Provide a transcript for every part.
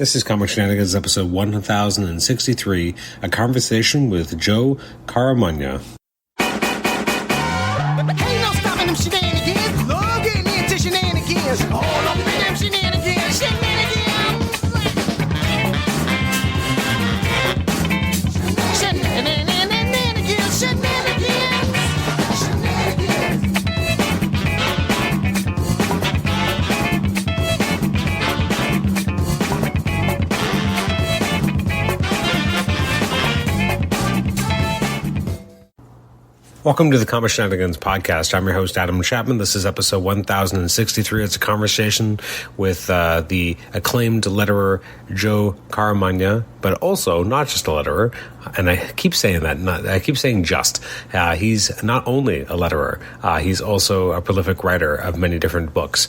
This is Comic Shenanigans, episode 1063, a conversation with Joe Caramagna. Ain't no stopping them shenanigans. Love getting into shenanigans. All up in them shenanigans. Shenanigans. Shenanigans. Shenanigans. Welcome to the Comic Shenanigans podcast. I'm your host, Adam Chapman. This is episode 1063. It's a conversation with the acclaimed letterer, Joe Caramagna, but also not just a letterer. And I keep saying that, I keep saying just. He's not only a letterer, he's also a prolific writer of many different books.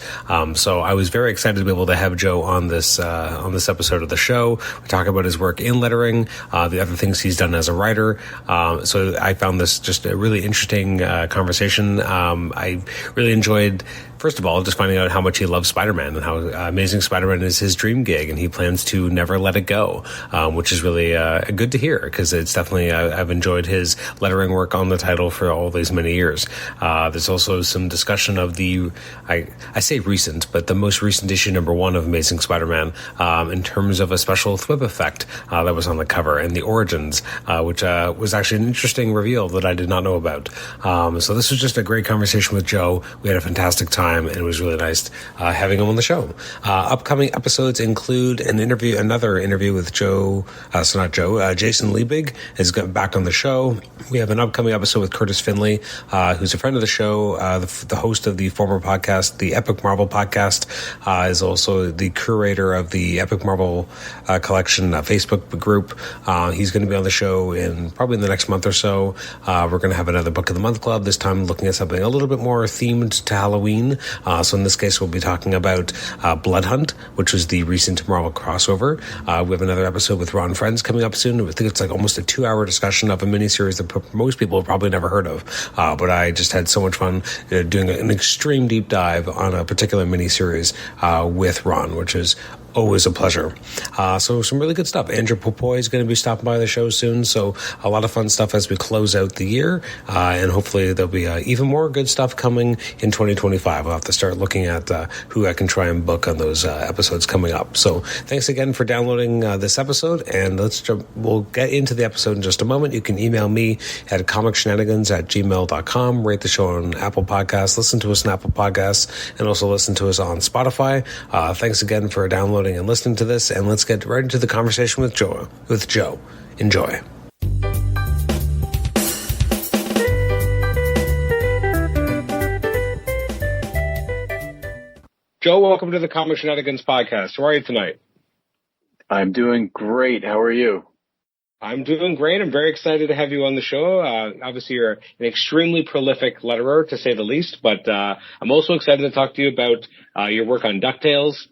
So I was very excited to be able to have Joe on this episode of the show. We talk about his work in lettering, the other things he's done as a writer. So I found this just a really interesting conversation. I really enjoyed, first of all, just finding out how much he loves Spider-Man and how Amazing Spider-Man is his dream gig, and he plans to never let it go, which is really good to hear, because it's definitely, I've enjoyed his lettering work on the title for all these many years. There's also some discussion of I say recent, but the most recent issue, number 1 of Amazing Spider-Man, in terms of a special thwip effect that was on the cover, and the origins, which was actually an interesting reveal that I did not know about. So this was just a great conversation with Joe. We had a fantastic time, and it was really nice having him on the show. Upcoming episodes include another interview with Jason Liebig is back on the show. We have an upcoming episode with Curtis Finley, who's a friend of the show, the host of the former podcast, the Epic Marvel podcast, is also the curator of the Epic Marvel collection Facebook group. He's going to be on the show probably in the next month or so. We're going to have another Book of the Month Club, this time looking at something a little bit more themed to Halloween. So in this case, we'll be talking about Blood Hunt, which was the recent Marvel crossover. We have another episode with Ron Friends coming up soon. I think it's like almost a 2-hour discussion of a miniseries that most people have probably never heard of. But I just had so much fun doing an extreme deep dive on a particular miniseries with Ron, which is always a pleasure. So some really good stuff. Andrew Popoy is going to be stopping by the show soon, so a lot of fun stuff as we close out the year, and hopefully there'll be even more good stuff coming in 2025. I'll have to start looking at who I can try and book on those episodes coming up. So thanks again for downloading this episode, and we'll get into the episode in just a moment. You can email me at comicshenanigans@gmail.com, rate the show on Apple Podcasts, listen to us on Apple Podcasts, and also listen to us on Spotify. Thanks again for downloading and listening to this, and let's get right into the conversation with Joe. Enjoy. Joe, welcome to the Comic Shenanigans podcast. How are you tonight? I'm doing great. How are you? I'm doing great. I'm very excited to have you on the show. Obviously, you're an extremely prolific letterer, to say the least, but I'm also excited to talk to you about your work on DuckTales,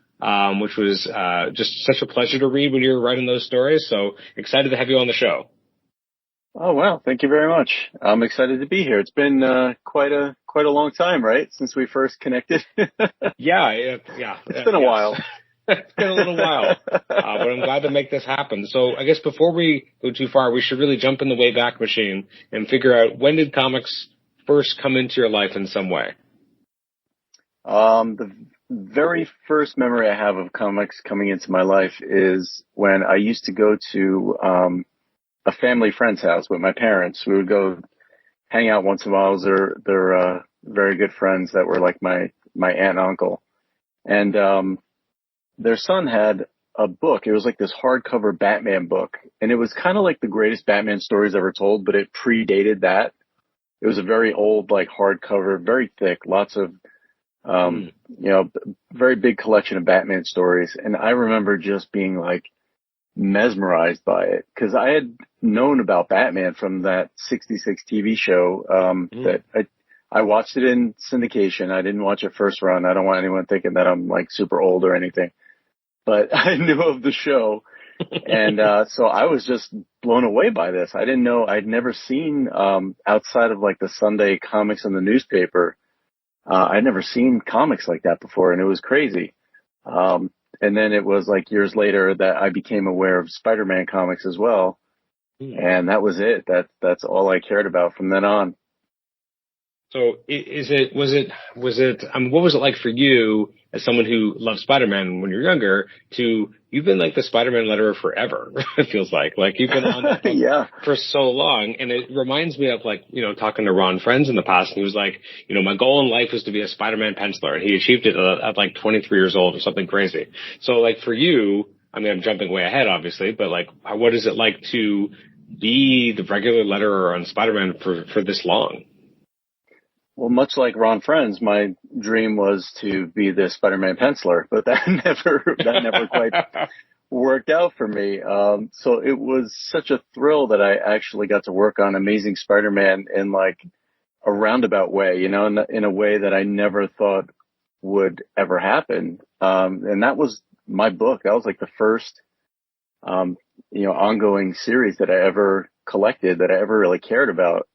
which was just such a pleasure to read when you were writing those stories. So excited to have you on the show. Oh, wow. Thank you very much. I'm excited to be here. It's been quite a long time, right, since we first connected? Yeah. It's been a while. It's been a little while, but I'm glad to make this happen. So I guess before we go too far, we should really jump in the Wayback Machine and figure out, when did comics first come into your life in some way? The very first memory I have of comics coming into my life is when I used to go to a family friend's house with my parents. We would go hang out once in a while. They're very good friends that were like my aunt and uncle. And their son had a book. It was like this hardcover Batman book. And it was kind of like the greatest Batman stories ever told, but it predated that. It was a very old, like, hardcover, very thick, lots of very big collection of Batman stories. And I remember just being like mesmerized by it, because I had known about Batman from that 66 TV show that I watched it in syndication. I didn't watch it first run. I don't want anyone thinking that I'm like super old or anything, but I knew of the show. And so I was just blown away by this. I didn't know, I'd never seen outside of like the Sunday comics in the newspaper. I'd never seen comics like that before, and it was crazy. and then it was like years later that I became aware of Spider-Man comics as well. And that was it. That's all I cared about from then on. So what was it like for you as someone who loved Spider-Man when you were younger you've been like the Spider-Man letterer forever, it feels like you've been on that book Yeah. for so long. And it reminds me of talking to Ron Friends in the past. And he was like, my goal in life was to be a Spider-Man penciler. And he achieved it at like 23 years old or something crazy. So like for you, I mean, I'm jumping way ahead, obviously, but like, what is it like to be the regular letterer on Spider-Man for this long? Well, much like Ron Friends, my dream was to be the Spider-Man penciler, but that never quite worked out for me. So it was such a thrill that I actually got to work on Amazing Spider-Man in like a roundabout way, in a way that I never thought would ever happen. And that was my book. That was like the first, ongoing series that I ever collected, that I ever really cared about.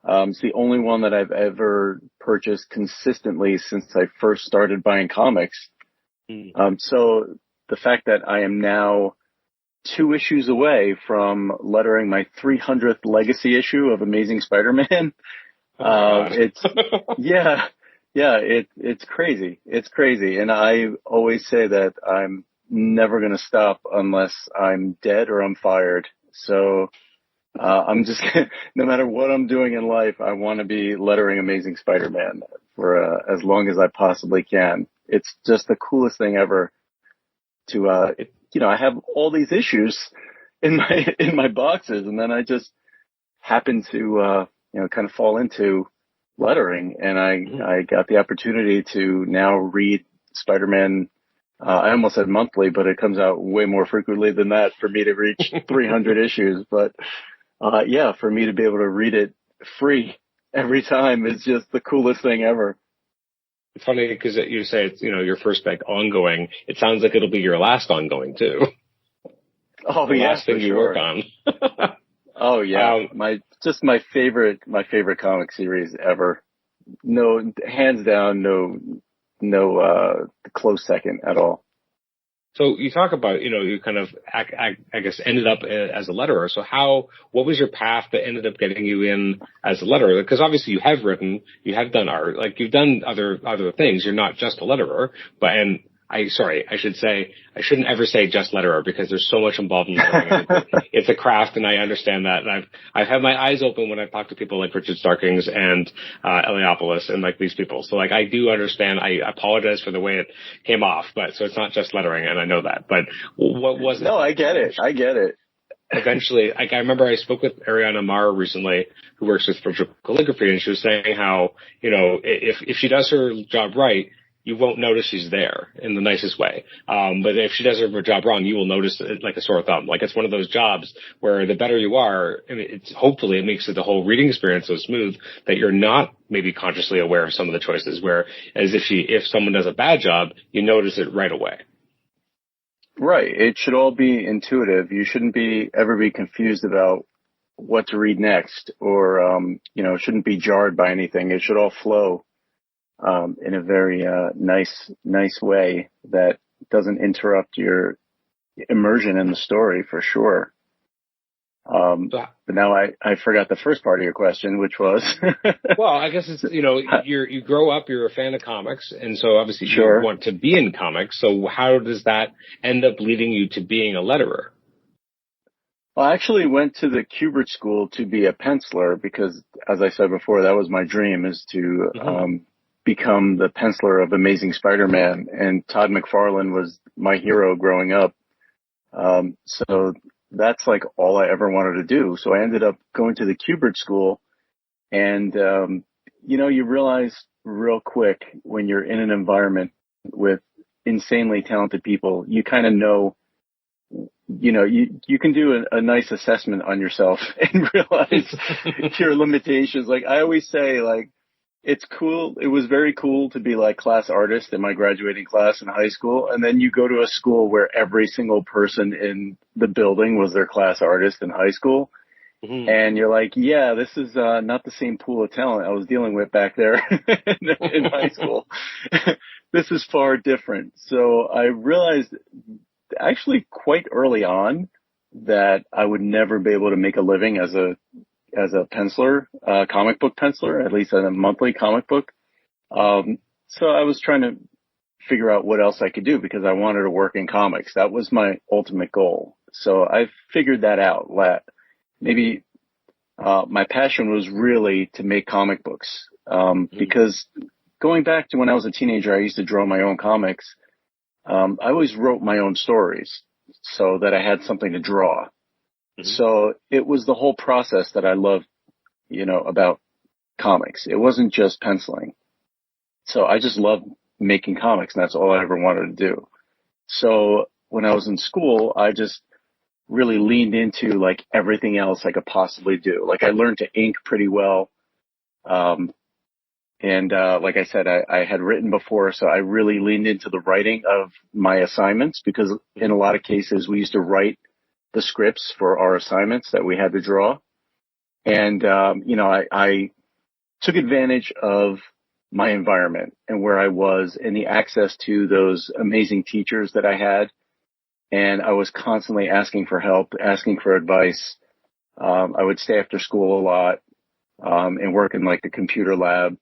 It's the only one that I've ever purchased consistently since I first started buying comics. So the fact that I am now 2 issues away from lettering my 300th legacy issue of Amazing Spider-Man, it's crazy. It's crazy. And I always say that I'm never going to stop unless I'm dead or I'm fired. So I'm just, no matter what I'm doing in life, I want to be lettering Amazing Spider-Man for as long as I possibly can. It's just the coolest thing ever to, I have all these issues in my boxes, and then I just happen to, kind of fall into lettering, and I got the opportunity to now read Spider-Man. I almost said monthly, but it comes out way more frequently than that for me to reach 300 issues. But for me to be able to read it free every time is just the coolest thing ever. It's funny because you say it's, your first big ongoing. It sounds like it'll be your last ongoing too. Oh, the yeah, last thing you work on. Oh yeah. My favorite comic series ever. No, hands down, no, close second at all. So you talk about, you kind of, I guess, ended up as a letterer. So what was your path that ended up getting you in as a letterer? Because obviously you have written, you have done art, like you've done other things. You're not just a letterer, I shouldn't ever say just letterer because there's so much involved in lettering. It's a craft, and I understand that. And I've had my eyes open when I've talked to people like Richard Starkings and Eliopoulos and like these people. So like I do understand. I apologize for the way it came off, but so it's not just lettering, and I know that. But what was it? No, I get it. Eventually, I remember I spoke with Ariana Marr recently, who works with virtual calligraphy, and she was saying how, if she does her job right, you won't notice she's there in the nicest way. But if she does her job wrong, you will notice it like a sore thumb. Like it's one of those jobs where the better you are, I mean, hopefully it makes the whole reading experience so smooth that you're not maybe consciously aware of some of the choices, where as if someone does a bad job, you notice it right away. Right. It should all be intuitive. You shouldn't ever be confused about what to read next, or, shouldn't be jarred by anything. It should all flow in a very nice way that doesn't interrupt your immersion in the story, for sure. But now I forgot the first part of your question, which was well, I guess it's you grow up, you're a fan of comics, and so obviously Sure. You want to be in comics. So how does that end up leading you to being a letterer? Well, I actually went to the Kubert School to be a penciler because, as I said before, that was my dream, is to become the penciler of Amazing Spider-Man, and Todd McFarlane was my hero growing up. So that's like all I ever wanted to do. So I ended up going to the Kubert School, and, you realize real quick when you're in an environment with insanely talented people, you kind of know, you can do a nice assessment on yourself and realize your limitations. Like I always say, like, it's cool. It was very cool to be like class artist in my graduating class in high school. And then you go to a school where every single person in the building was their class artist in high school. Mm-hmm. And you're like, yeah, this is not the same pool of talent I was dealing with back there in high school. this is far different. So I realized actually quite early on that I would never be able to make a living as a penciler, comic book penciler, at least a monthly comic book. So I was trying to figure out what else I could do because I wanted to work in comics. That was my ultimate goal. So I figured that out. Maybe my passion was really to make comic books, because going back to when I was a teenager, I used to draw my own comics. I always wrote my own stories so that I had something to draw. Mm-hmm. So it was the whole process that I loved, about comics. It wasn't just penciling. So I just loved making comics, and that's all I ever wanted to do. So when I was in school, I just really leaned into like everything else I could possibly do. Like I learned to ink pretty well. Like I said, I had written before, so I really leaned into the writing of my assignments because in a lot of cases we used to write the scripts for our assignments that we had to draw. And, I took advantage of my environment and where I was and the access to those amazing teachers that I had. And I was constantly asking for help, asking for advice. I would stay after school a lot, and work in like the computer lab.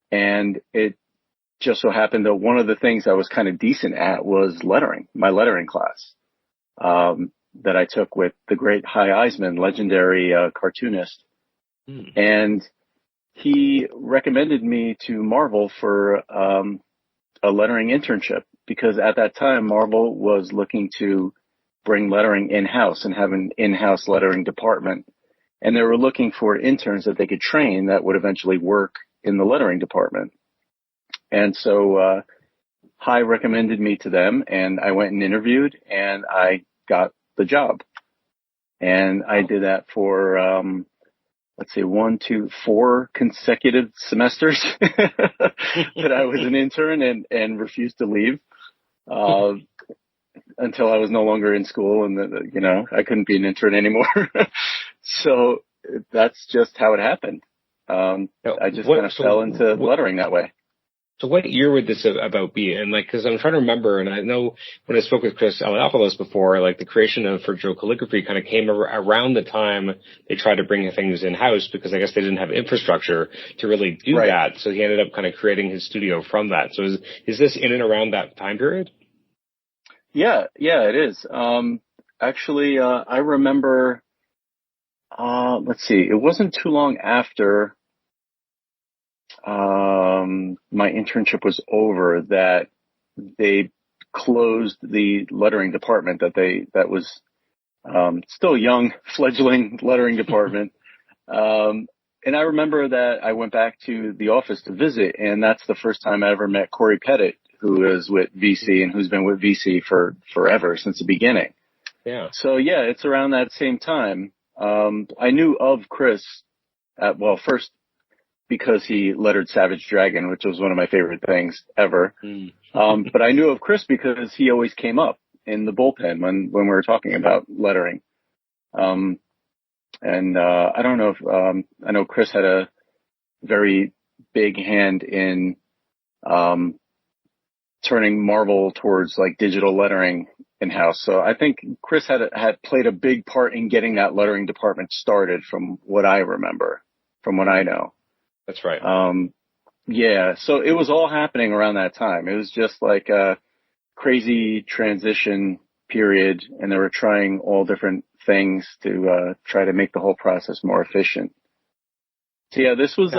And it just so happened that one of the things I was kind of decent at was lettering, my lettering class, that I took with the great Hy Eisman, legendary cartoonist. And he recommended me to Marvel for a lettering internship because at that time, Marvel was looking to bring lettering in-house and have an in-house lettering department. And they were looking for interns that they could train that would eventually work in the lettering department. And so Hy recommended me to them, and I went and interviewed, and I got the job. And I did that for, 4 consecutive semesters that I was an intern and refused to leave until I was no longer in school and, I couldn't be an intern anymore. So that's just how it happened. I just kind of fell into lettering that way. So what year would this about be? And cause I'm trying to remember, and I know when I spoke with Chris Eliopoulos before, the creation for Joe Calligraphy kind of came around the time they tried to bring things in-house because I guess they didn't have infrastructure to really do that. So he ended up kind of creating his studio from that. So is this in and around that time period? Yeah, it is. Actually, I remember, it wasn't too long after my internship was over that they closed the lettering department that was still young, fledgling lettering department. And I remember that I went back to the office to visit, and that's the first time I ever met Corey Pettit, who is with VC and who's been with VC for forever, since the beginning. Yeah. So yeah, it's around that same time. I knew of Chris first because he lettered Savage Dragon, which was one of my favorite things ever. But I knew of Chris because he always came up in the bullpen when we were talking about lettering. I don't know if, I know Chris had a very big hand in, turning Marvel towards digital lettering in-house. So I think Chris had played a big part in getting that lettering department started from what I remember, from what I know. That's right. Yeah. So it was all happening around that time. It was just like a crazy transition period, and they were trying all different things to try to make the whole process more efficient. So yeah, this was,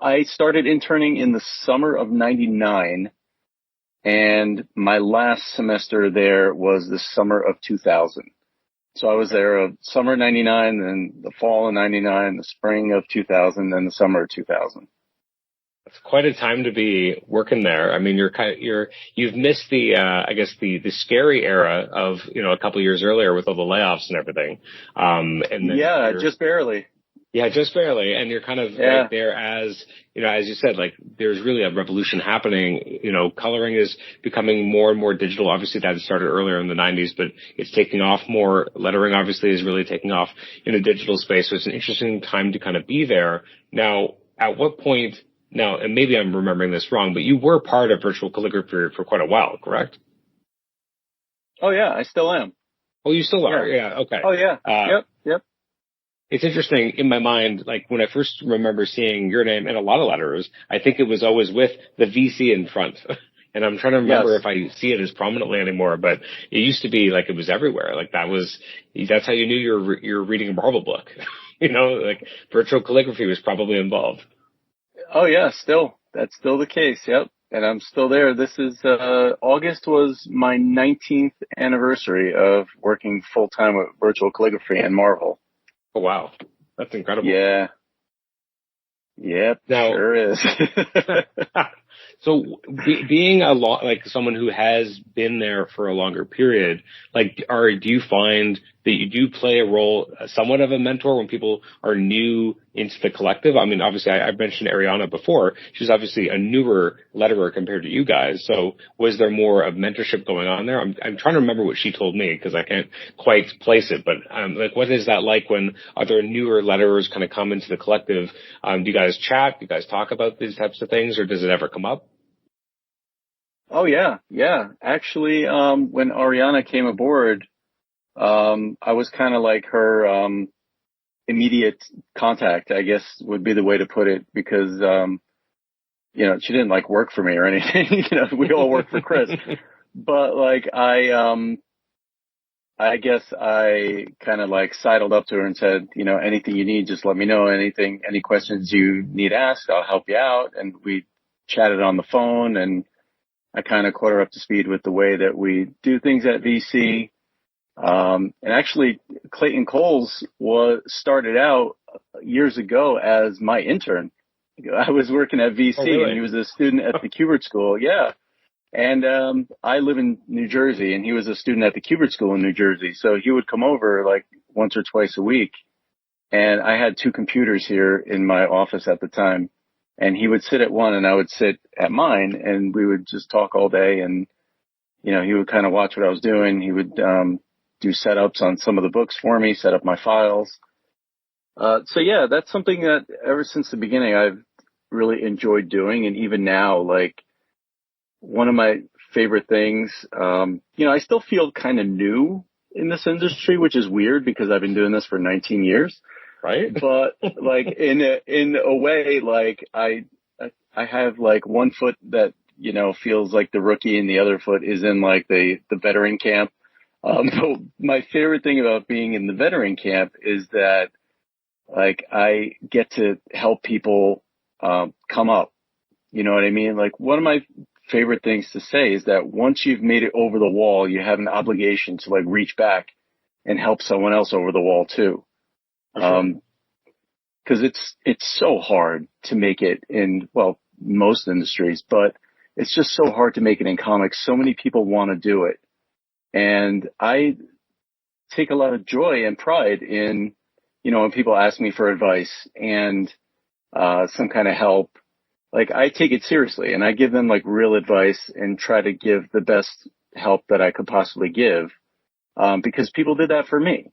I started interning in the summer of 99, and my last semester there was the summer of 2000. So I was there summer 99, then the fall of 99, the spring of 2000, then the summer of 2000. It's quite a time to be working there. I mean, you've missed the scary era of, a couple of years earlier with all the layoffs and everything. Just barely. Yeah, just barely. And you're kind of right there as you said, there's really a revolution happening. Coloring is becoming more and more digital. Obviously that started earlier in the 90s, but it's taking off more. Lettering obviously is really taking off in a digital space. So it's an interesting time to kind of be there. Now, at what point now, and maybe I'm remembering this wrong, but you were part of virtual calligraphy for quite a while, correct? Oh yeah, I still am. Oh, you still are? Yeah. Okay. Oh yeah. Yep. It's interesting in my mind, like when I first remember seeing your name in a lot of letters, I think it was always with the VC in front. And I'm trying to remember if I see it as prominently anymore, but it used to be like it was everywhere. Like that's how you knew you're reading a Marvel book. Like virtual calligraphy was probably involved. Oh yeah, that's still the case. Yep. And I'm still there. This is, August was my 19th anniversary of working full time with virtual calligraphy and Marvel. Oh, wow. That's incredible. Yeah. Yep. Now, sure is. So being like someone who has been there for a longer period, like, do you find that you do play a role, somewhat of a mentor when people are new into the collective? I mean, obviously I mentioned Ariana before. She's obviously a newer letterer compared to you guys. So was there more of mentorship going on there? I'm trying to remember what she told me because I can't quite place it, but, like, what is that like when other newer letterers kind of come into the collective? Do you guys chat? Do you guys talk about these types of things, or does it ever come up? Oh yeah. Yeah. Actually, when Ariana came aboard, I was kind of like her, immediate contact, I guess would be the way to put it, because, she didn't like work for me or anything. We all work for Chris, but like I guess I kind of like sidled up to her and said, anything you need, just let me know. Any questions you need asked, I'll help you out. And we chatted on the phone, and I kind of caught her up to speed with the way that we do things at VC. And actually Clayton Coles started out years ago as my intern. I was working at VC. Oh, really? And he was a student at the Kubert School. Yeah. And, I live in New Jersey, and he was a student at the Kubert School in New Jersey. So he would come over like once or twice a week. And I had 2 computers here in my office at the time, and he would sit at one and I would sit at mine, and we would just talk all day. And, he would kind of watch what I was doing. He would, do setups on some of the books for me, set up my files. So yeah, that's something that ever since the beginning I've really enjoyed doing. And even now, like, one of my favorite things, I still feel kind of new in this industry, which is weird because I've been doing this for 19 years. Right. But like in a way, like I have like one foot that, feels like the rookie, and the other foot is in like the veteran camp. But my favorite thing about being in the veteran camp is that, like, I get to help people, come up. You know what I mean? Like, one of my favorite things to say is that once you've made it over the wall, you have an obligation to like reach back and help someone else over the wall too. Sure. 'Cause it's so hard to make it in, well, most industries, but it's just so hard to make it in comics. So many people want to do it. And I take a lot of joy and pride in, when people ask me for advice and, some kind of help. Like, I take it seriously, and I give them like real advice and try to give the best help that I could possibly give, because people did that for me.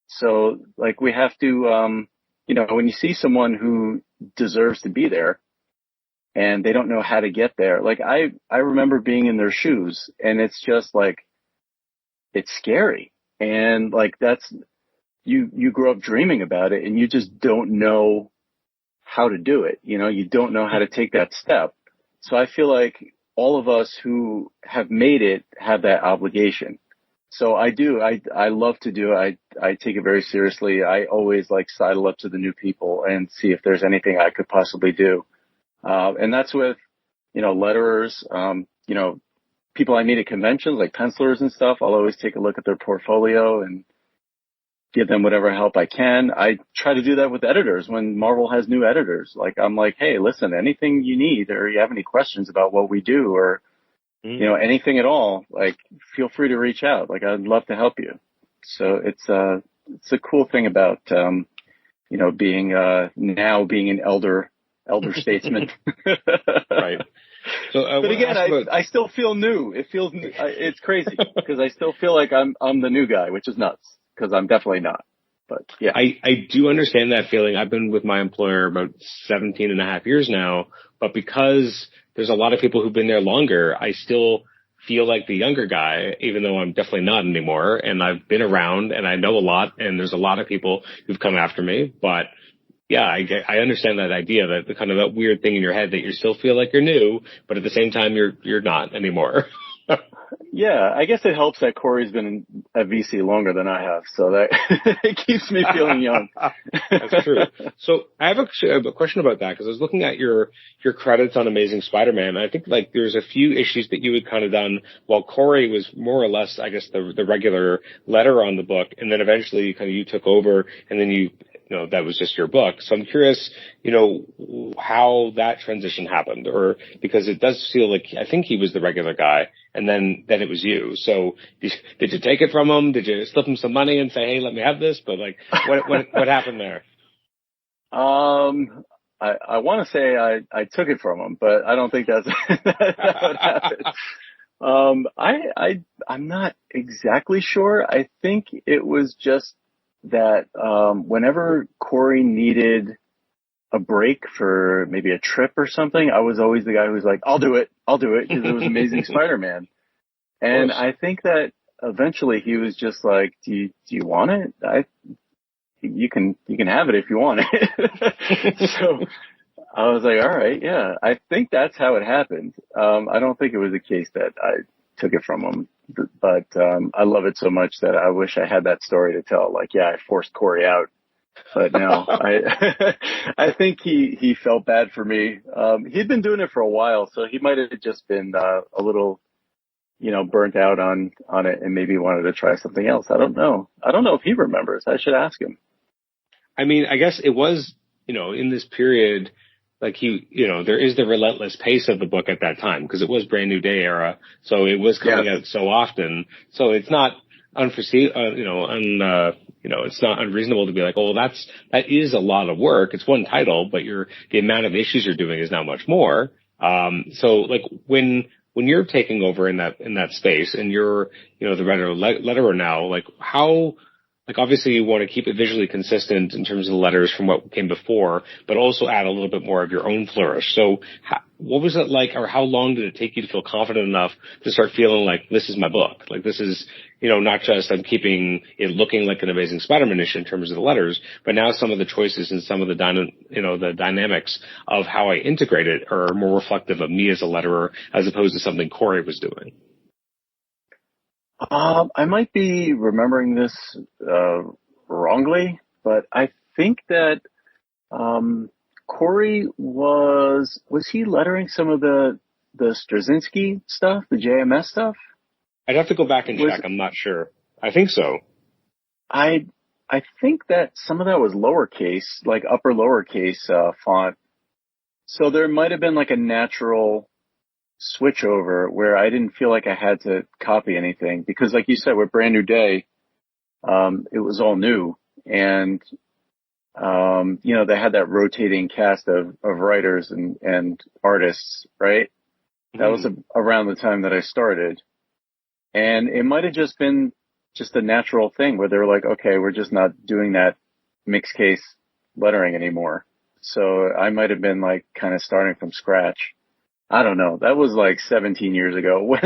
So like, we have to, when you see someone who deserves to be there and they don't know how to get there, like I remember being in their shoes, and it's just like, it's scary. And like, you grow up dreaming about it, and you just don't know how to do it. You don't know how to take that step. So I feel like all of us who have made it have that obligation. So I do. I love to do it. I take it very seriously. I always like sidle up to the new people and see if there's anything I could possibly do. And that's with, letterers, people I meet at conventions like pencilers and stuff. I'll always take a look at their portfolio and give them whatever help I can. I try to do that with editors when Marvel has new editors. Like, I'm like, hey, listen, anything you need, or you have any questions about what we do, or, anything at all, like, feel free to reach out. Like, I'd love to help you. So it's a cool thing about, being an elder statesman. Right. So, but again, I still feel new. It's crazy because I still feel like I'm the new guy, which is nuts because I'm definitely not. But yeah. I do understand that feeling. I've been with my employer about 17 and a half years now, but because there's a lot of people who've been there longer, I still feel like the younger guy, even though I'm definitely not anymore. And I've been around and I know a lot, and there's a lot of people who've come after me. But yeah, I understand that idea, that the kind of that weird thing in your head that you still feel like you're new, but at the same time you're not anymore. Yeah, I guess it helps that Corey's been at VC longer than I have, so that it keeps me feeling young. That's true. So I have a question about that, because I was looking at your credits on Amazing Spider-Man, and I think like there's a few issues that you had kind of done while Corey was more or less, I guess, the regular letter on the book, and then eventually you took over, and then you know, that was just your book. So I'm curious, you know, how that transition happened, or because it does feel like I think he was the regular guy, and then it was you. So did you take it from him? Did you slip him some money and say, hey, let me have this? But like, what happened there? I want to say I took it from him, but I don't think that's what happened. I'm not exactly sure. I think it was just that whenever Corey needed a break for maybe a trip or something, I was always the guy who was like, I'll do it, because it was Amazing Spider-Man. And I think that eventually he was just like, do you want it? You can have it if you want it. So I was like, all right, yeah. I think that's how it happened. I don't think it was a case that I took it from him, but I love it so much that I wish I had that story to tell. Like, yeah, I forced Corey out, but no, I think he felt bad for me. He'd been doing it for a while, so he might have just been a little, you know, burnt out on it, and maybe wanted to try something else. I don't know if he remembers. I should ask him. I mean, I guess it was, you know, in this period, like you know, there is the relentless pace of the book at that time, because it was Brand New Day era. So it was coming out so often. So it's not unforeseen, it's not unreasonable to be like, oh, that is a lot of work. It's one title, but the amount of issues you're doing is now much more. So like when you're taking over in that space, and you're, you know, the letterer now, like how, like obviously you want to keep it visually consistent in terms of the letters from what came before, but also add a little bit more of your own flourish. So what was it like, or how long did it take you to feel confident enough to start feeling like this is my book? Like this is, you know, not just I'm keeping it looking like an Amazing Spider-Man issue in terms of the letters, but now some of the choices and some of the the dynamics of how I integrate it are more reflective of me as a letterer, as opposed to something Corey was doing. I might be remembering this wrongly, but I think that Corey was he lettering some of the Straczynski stuff, the JMS stuff? I'd have to go back and check. I'm not sure. I think so. I think that some of that was lowercase, like upper lowercase font. So there might have been like a natural switch over where I didn't feel like I had to copy anything, because like you said, with Brand New Day, it was all new, and you know, they had that rotating cast of writers and artists, right? Mm-hmm. That was around the time that I started, and it might have just been just a natural thing where they were like, okay, we're just not doing that mixed case lettering anymore. So I might have been like kind of starting from scratch. I don't know. That was like 17 years ago. What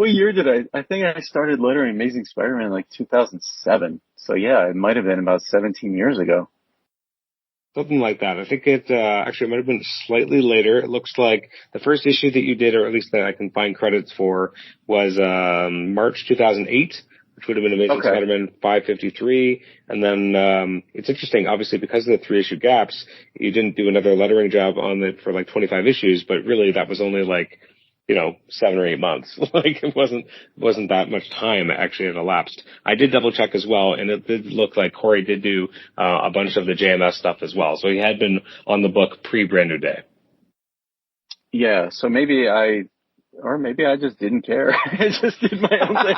year did I think I started lettering Amazing Spider-Man like 2007. So yeah, it might have been about 17 years ago. Something like that. I think it actually might have been slightly later. It looks like the first issue that you did, or at least that I can find credits for, was March 2008. Which would have been Amazing Spider-Man 553. And then it's interesting, obviously, because of the 3-issue gaps, you didn't do another lettering job on it for like 25 issues, but really that was only like, you know, 7 or 8 months. Like it wasn't that much time actually had elapsed. I did double check as well, and it did look like Corey did do a bunch of the JMS stuff as well. So he had been on the book pre-Brand New Day. Yeah, so maybe I just didn't care. I just did my own thing.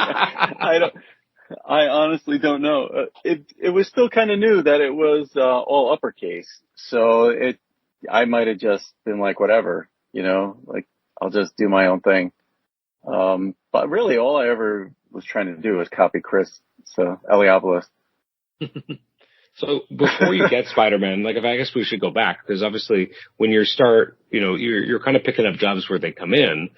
I honestly don't know. It was still kind of new that it was all uppercase. So I might have just been like, whatever, you know, like I'll just do my own thing. But really all I ever was trying to do was copy Chris, so Eliopoulos. So before you get Spider-Man, like, if I guess we should go back, because obviously when you start, you're kind of picking up jobs where they come in.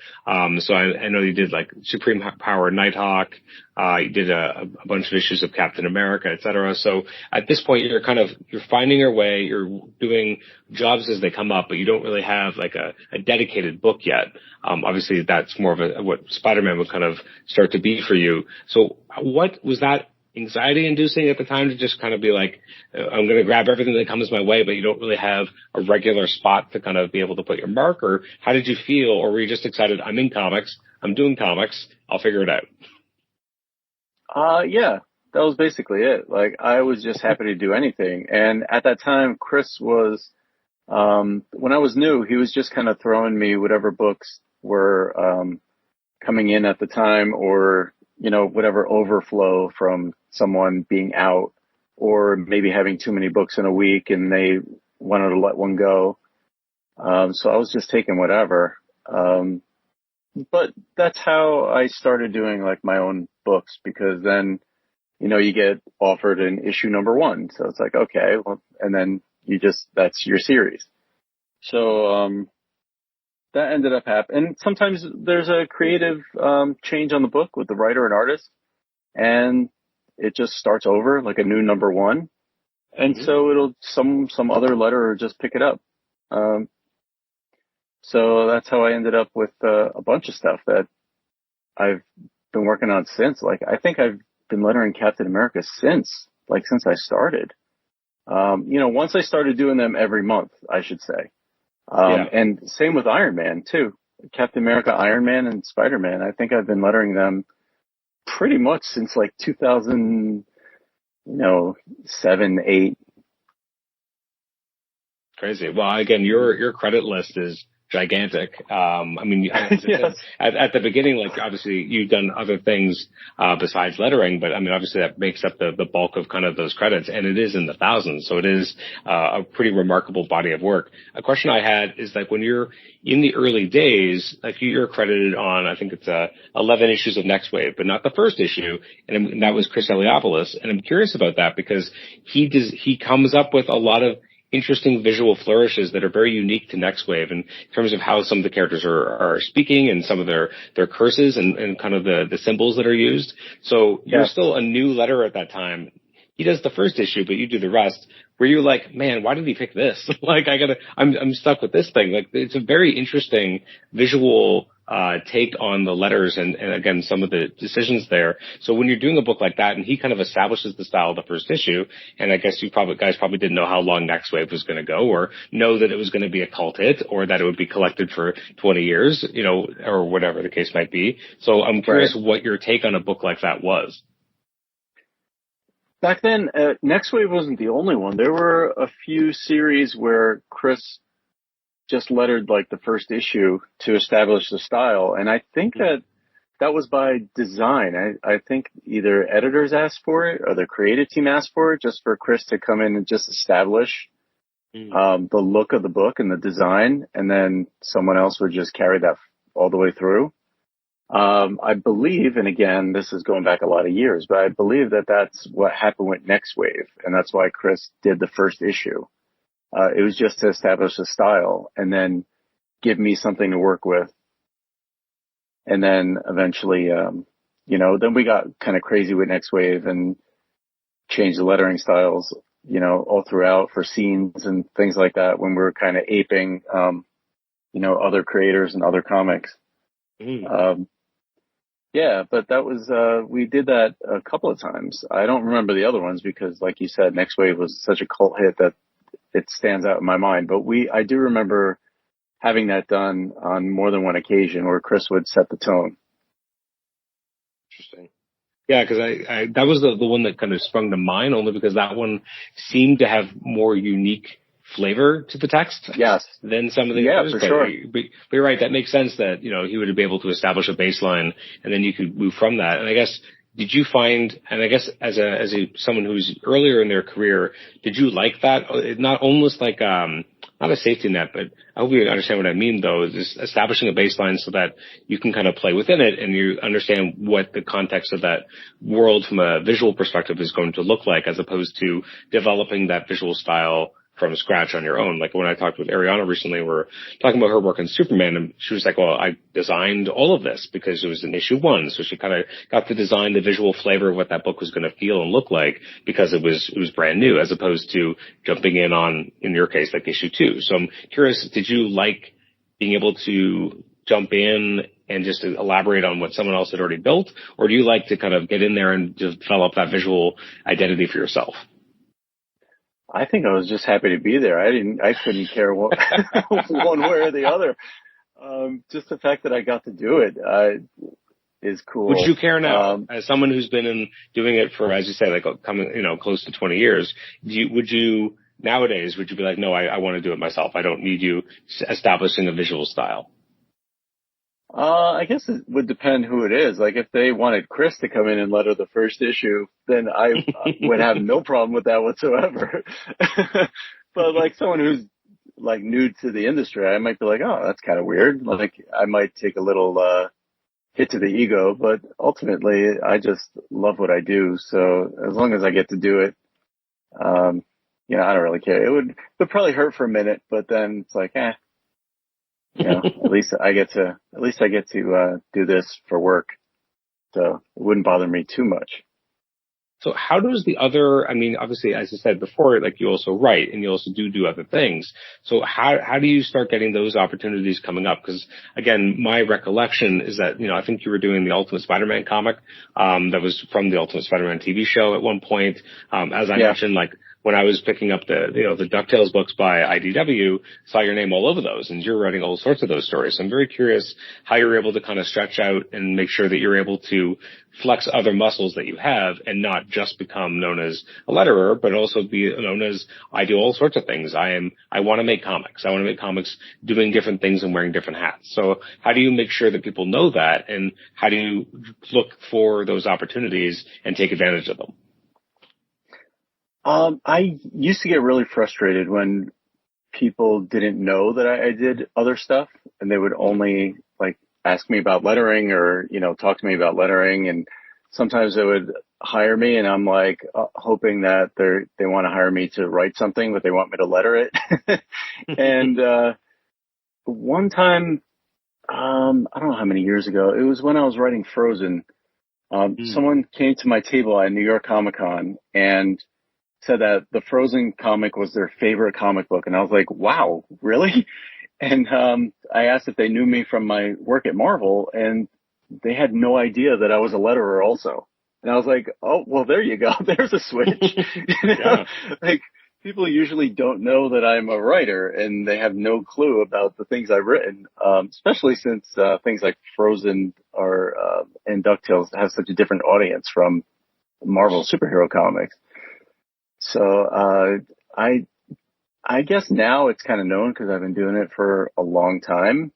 So I know you did like Supreme Power Nighthawk. You did a bunch of issues of Captain America, et cetera. So at this point, you're finding your way. You're doing jobs as they come up, but you don't really have like a dedicated book yet. Obviously that's more of what Spider-Man would kind of start to be for you. So what was that anxiety inducing at the time, to just kind of be like, I'm going to grab everything that comes my way, but you don't really have a regular spot to kind of be able to put your mark? Or how did you feel? Or were you just excited? I'm in comics. I'm doing comics. I'll figure it out. Yeah, that was basically it. Like, I was just happy to do anything. And at that time, Chris was, when I was new, he was just kind of throwing me whatever books were, coming in at the time, or, whatever overflow from someone being out, or maybe having too many books in a week and they wanted to let one go. So I was just taking whatever. But that's how I started doing like my own books, because then, you get offered an issue number 1. So it's like, okay, well, and then that's your series. So, that ended up happening. And sometimes there's a creative, change on the book with the writer and artist, and it just starts over like a new number 1. And so it'll, some other letterer just pick it up. So that's how I ended up with a bunch of stuff that I've been working on since. Like, I think I've been lettering Captain America since I started. Once I started doing them every month, I should say. And same with Iron Man too. Captain America, Iron Man, and Spider-Man. I think I've been lettering them pretty much since like 2007, 8. Crazy. Well, again, your credit list is gigantic. Yes. At the beginning, like, obviously you've done other things besides lettering, but I mean, obviously that makes up the bulk of kind of those credits, and it is in the thousands. So it is a pretty remarkable body of work. A question I had is, like, when you're in the early days, like, you're credited on, I think it's 11 issues of Next Wave, but not the first issue, and that was Chris Eliopoulos. And I'm curious about that, because he comes up with a lot of interesting visual flourishes that are very unique to Next Wave in terms of how some of the characters are speaking, and some of their curses and kind of the symbols that are used. So you're still a new letterer at that time. He does the first issue, but you do the rest. Were you like, man, why did he pick this? Like, I'm stuck with this thing. Like, it's a very interesting visual take on the letters and again, some of the decisions there. So when you're doing a book like that, and he kind of establishes the style of the first issue, and I guess guys probably didn't know how long Next Wave was going to go, or know that it was going to be a cult hit, or that it would be collected for 20 years, or whatever the case might be. So I'm curious what your take on a book like that was. Back then, Next Wave wasn't the only one. There were a few series where Chris just lettered like the first issue to establish the style. And I think that was by design. I think either editors asked for it or the creative team asked for it, just for Chris to come in and just establish the look of the book and the design. And then someone else would just carry that all the way through. I believe, and again, this is going back a lot of years, but I believe that that's what happened with Next Wave. And that's why Chris did the first issue. It was just to establish a style and then give me something to work with. And then eventually, then we got kind of crazy with Next Wave and changed the lettering styles, all throughout for scenes and things like that, when we were kind of aping, other creators and other comics. But that was, we did that a couple of times. I don't remember the other ones because, like you said, Next Wave was such a cult hit that it stands out in my mind. But I do remember having that done on more than one occasion where Chris would set the tone. Interesting. Yeah, because I that was the one that kind of sprung to mind, only because that one seemed to have more unique flavor to the text. Yes. Than some of the others. For sure. But you're right. That makes sense that, he would be able to establish a baseline, and then you could move from that. And I guess, did you find, and I guess as someone who's earlier in their career, did you like that? Not almost like, not a safety net, but I hope you understand what I mean, though, is establishing a baseline so that you can kind of play within it and you understand what the context of that world from a visual perspective is going to look like, as opposed to developing that visual style from scratch on your own. Like when I talked with Ariana recently, we were talking about her work on Superman, and she was like, well, I designed all of this because it was in issue 1. So she kind of got to design the visual flavor of what that book was going to feel and look like because it was brand new, as opposed to jumping in on, in your case, like issue 2. So I'm curious, did you like being able to jump in and just elaborate on what someone else had already built? Or do you like to kind of get in there and just develop that visual identity for yourself? I think I was just happy to be there. I couldn't care one way or the other. Just the fact that I got to do it, is cool. Would you care now, as someone who's been doing it for, as you say, like coming, close to 20 years, nowadays, would you be like, no, I want to do it myself. I don't need you establishing a visual style? I guess it would depend who it is. Like if they wanted Chris to come in and letter the first issue, then I would have no problem with that whatsoever. But like someone who's like new to the industry, I might be like, oh, that's kind of weird. Like I might take a little, hit to the ego, but ultimately I just love what I do. So as long as I get to do it, I don't really care. It would probably hurt for a minute, but then it's like, at least I get to do this for work. So it wouldn't bother me too much. So how does obviously, as I said before, like you also write and you also do other things. So how do you start getting those opportunities coming up? Because again, my recollection is that, I think you were doing the Ultimate Spider-Man comic, that was from the Ultimate Spider-Man TV show at one point. As I mentioned, like, when I was picking up the DuckTales books by IDW, saw your name all over those, and you're writing all sorts of those stories. So I'm very curious how you're able to kind of stretch out and make sure that you're able to flex other muscles that you have and not just become known as a letterer, but also be known as, I do all sorts of things. I want to make comics. I want to make comics doing different things and wearing different hats. So how do you make sure that people know that, and how do you look for those opportunities and take advantage of them? I used to get really frustrated when people didn't know that I did other stuff, and they would only like ask me about lettering or, talk to me about lettering. And sometimes they would hire me and I'm like, hoping that they want to hire me to write something, but they want me to letter it. And, one time, I don't know how many years ago, it was when I was writing Frozen. Someone came to my table at New York Comic Con and said that the Frozen comic was their favorite comic book. And I was like, wow, really? And I asked if they knew me from my work at Marvel, and they had no idea that I was a letterer also. And I was like, oh, well, there you go. There's a switch. Like people usually don't know that I'm a writer, and they have no clue about the things I've written, especially since things like Frozen and DuckTales have such a different audience from Marvel superhero comics. So, I guess now it's kind of known because I've been doing it for a long time.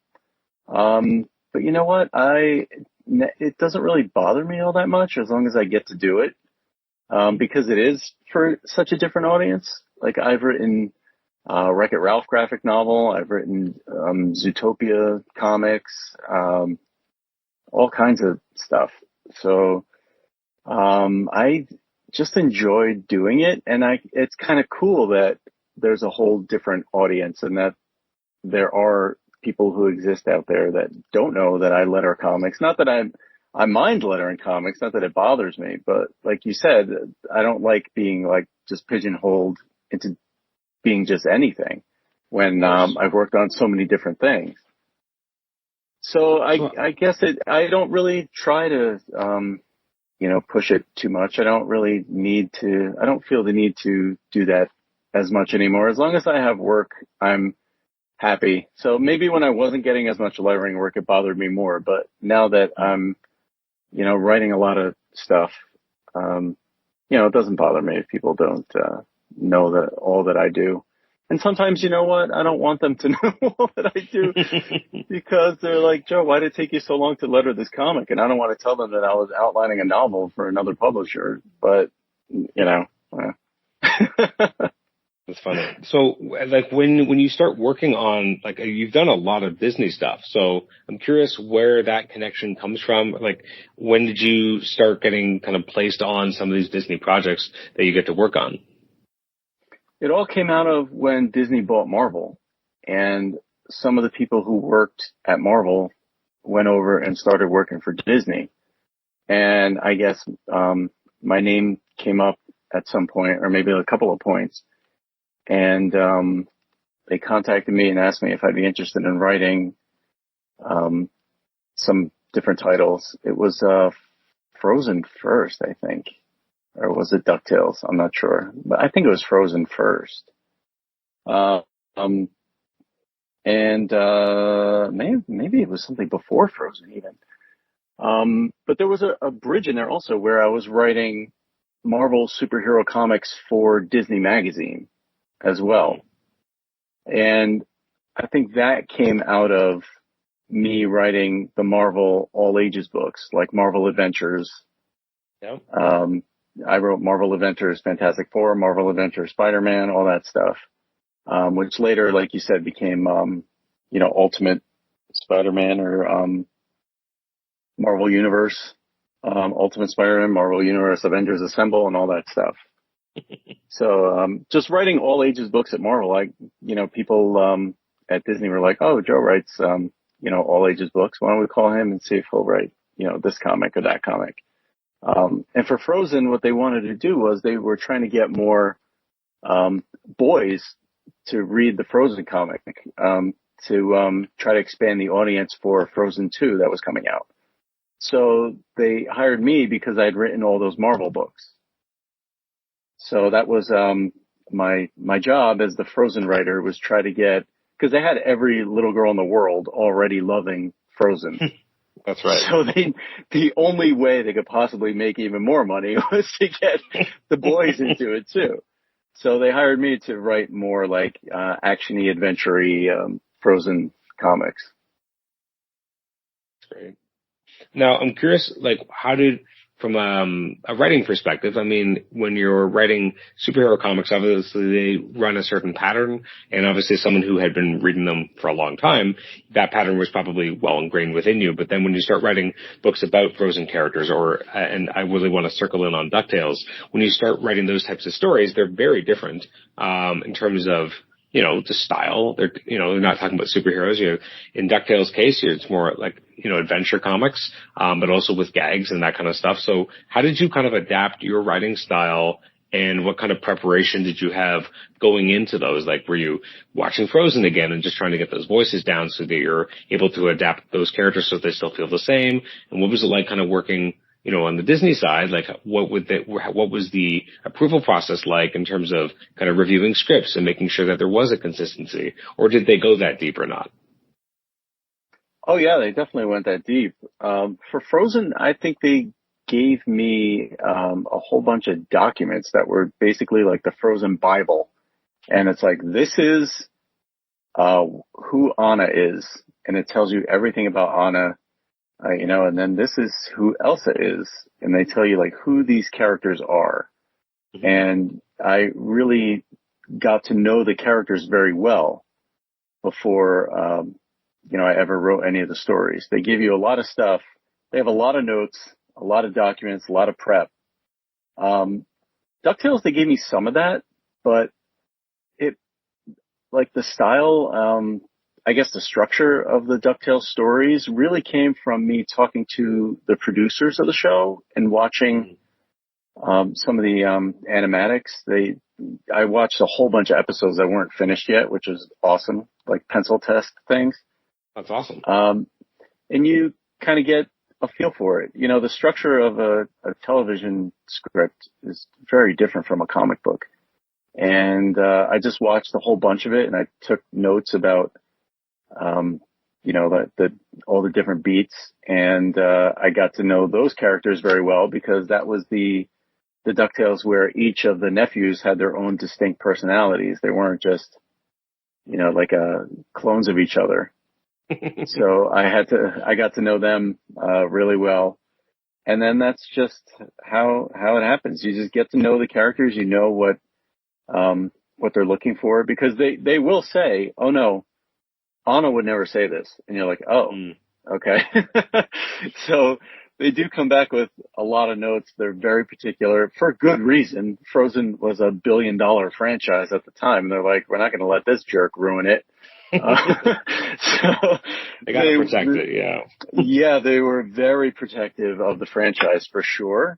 But you know what? It doesn't really bother me all that much as long as I get to do it. Because it is for such a different audience. Like I've written, Wreck-It Ralph graphic novel. I've written, Zootopia comics, all kinds of stuff. So, I just enjoyed doing it, and it's kind of cool that there's a whole different audience and that there are people who exist out there that don't know that I letter comics. Not that I mind lettering comics, not that it bothers me, but like you said, I don't like being like just pigeonholed into being just anything when I've worked on so many different things. So I guess I don't really try to push it too much. I don't feel the need to do that as much anymore. As long as I have work, I'm happy. So maybe when I wasn't getting as much lettering work, it bothered me more. But now that I'm, writing a lot of stuff, it doesn't bother me if people don't know that all that I do. And sometimes, you know what? I don't want them to know all that I do because they're like, Joe, why did it take you so long to letter this comic? And I don't want to tell them that I was outlining a novel for another publisher, but That's funny. So, like, when you start working on, like, you've done a lot of Disney stuff. So I'm curious where that connection comes from. Like, when did you start getting kind of placed on some of these Disney projects that you get to work on? It all came out of when Disney bought Marvel, and some of the people who worked at Marvel went over and started working for Disney. And I guess my name came up at some point, or maybe a couple of points. And they contacted me and asked me if I'd be interested in writing some different titles. It was Frozen first, I think. Or was it DuckTales? I'm not sure. But I think it was Frozen first. And maybe it was something before Frozen even. But there was a bridge in there also where I was writing Marvel superhero comics for Disney Magazine as well. And I think that came out of me writing the Marvel all ages books, like Marvel Adventures. Yep. I wrote Marvel Adventures, Fantastic Four, Marvel Adventures, Spider-Man, all that stuff. Which later, like you said, became, Ultimate Spider-Man or, Marvel Universe, Ultimate Spider-Man, Marvel Universe, Avengers Assemble, and all that stuff. So, just writing all ages books at Marvel, people, at Disney were like, oh, Joe writes, all ages books. Why don't we call him and see if he'll write, this comic or that comic. And for Frozen, what they wanted to do was they were trying to get more, boys to read the Frozen comic, to try to expand the audience for Frozen 2 that was coming out. So they hired me because I'd written all those Marvel books. So that was my job as the Frozen writer, was try to get, because they had every little girl in the world already loving Frozen. That's right. So the only way they could possibly make even more money was to get the boys into it too. So they hired me to write more like action-y, adventure-y Frozen comics. That's great. Now, I'm curious, like, how did, from a writing perspective, I mean, when you're writing superhero comics, obviously they run a certain pattern, and obviously someone who had been reading them for a long time, that pattern was probably well ingrained within you. But then when you start writing books about Frozen characters, and I really want to circle in on DuckTales, when you start writing those types of stories, they're very different in terms of, the style. They're not talking about superheroes. In DuckTales' case, it's more like, adventure comics, but also with gags and that kind of stuff. So how did you kind of adapt your writing style, and what kind of preparation did you have going into those? Like, were you watching Frozen again and just trying to get those voices down so that you're able to adapt those characters so they still feel the same? And what was it like kind of working, on the Disney side? Like, what was the approval process like in terms of kind of reviewing scripts and making sure that there was a consistency, or did they go that deep or not? Oh yeah, they definitely went that deep. For Frozen, I think they gave me a whole bunch of documents that were basically like the Frozen Bible. And it's like, this is who Anna is. And it tells you everything about Anna, and then this is who Elsa is. And they tell you like who these characters are. Mm-hmm. And I really got to know the characters very well before, I ever wrote any of the stories. They give you a lot of stuff. They have a lot of notes, a lot of documents, a lot of prep. DuckTales, they gave me some of that, but the style, I guess the structure of the DuckTales stories really came from me talking to the producers of the show and watching, some of the, animatics. I watched a whole bunch of episodes that weren't finished yet, which was awesome, like pencil test things. That's awesome. And you kind of get a feel for it. The structure of a television script is very different from a comic book. And, I just watched a whole bunch of it, and I took notes about, all the different beats. And, I got to know those characters very well, because that was the DuckTales where each of the nephews had their own distinct personalities. They weren't just, clones of each other. So I got to know them, really well. And then that's just how it happens. You just get to know the characters. You know what what they're looking for, because they will say, oh no, Anna would never say this. And you're like, oh, okay. So they do come back with a lot of notes. They're very particular for good reason. Frozen was a $1 billion franchise at the time. They're like, we're not going to let this jerk ruin it. So they got to protect it. Yeah. Yeah. They were very protective of the franchise for sure.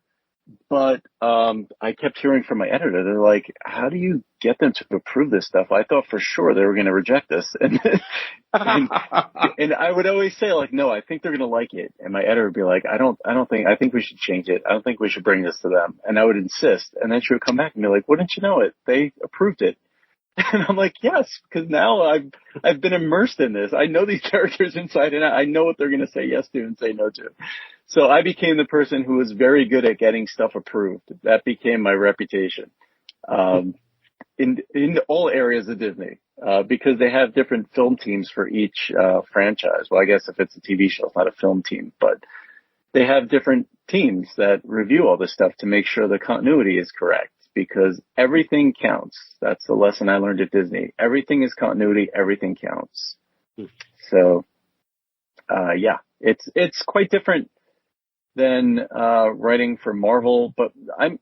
But I kept hearing from my editor, they're like, how do you get them to approve this stuff? I thought for sure they were going to reject this. And I would always say, like, no, I think they're going to like it. And my editor would be like, I think we should change it. I don't think we should bring this to them. And I would insist. And then she would come back and be like, wouldn't you know it? They approved it. And I'm like, yes, because now I've been immersed in this. I know these characters inside and out. I know what they're going to say yes to and say no to. So I became the person who was very good at getting stuff approved. That became my reputation, in all areas of Disney, because they have different film teams for each, franchise. Well, I guess if it's a TV show, it's not a film team, but they have different teams that review all this stuff to make sure the continuity is correct, because everything counts. That's the lesson I learned at Disney. Everything is continuity. Everything counts. So, yeah, it's quite different than writing for Marvel, but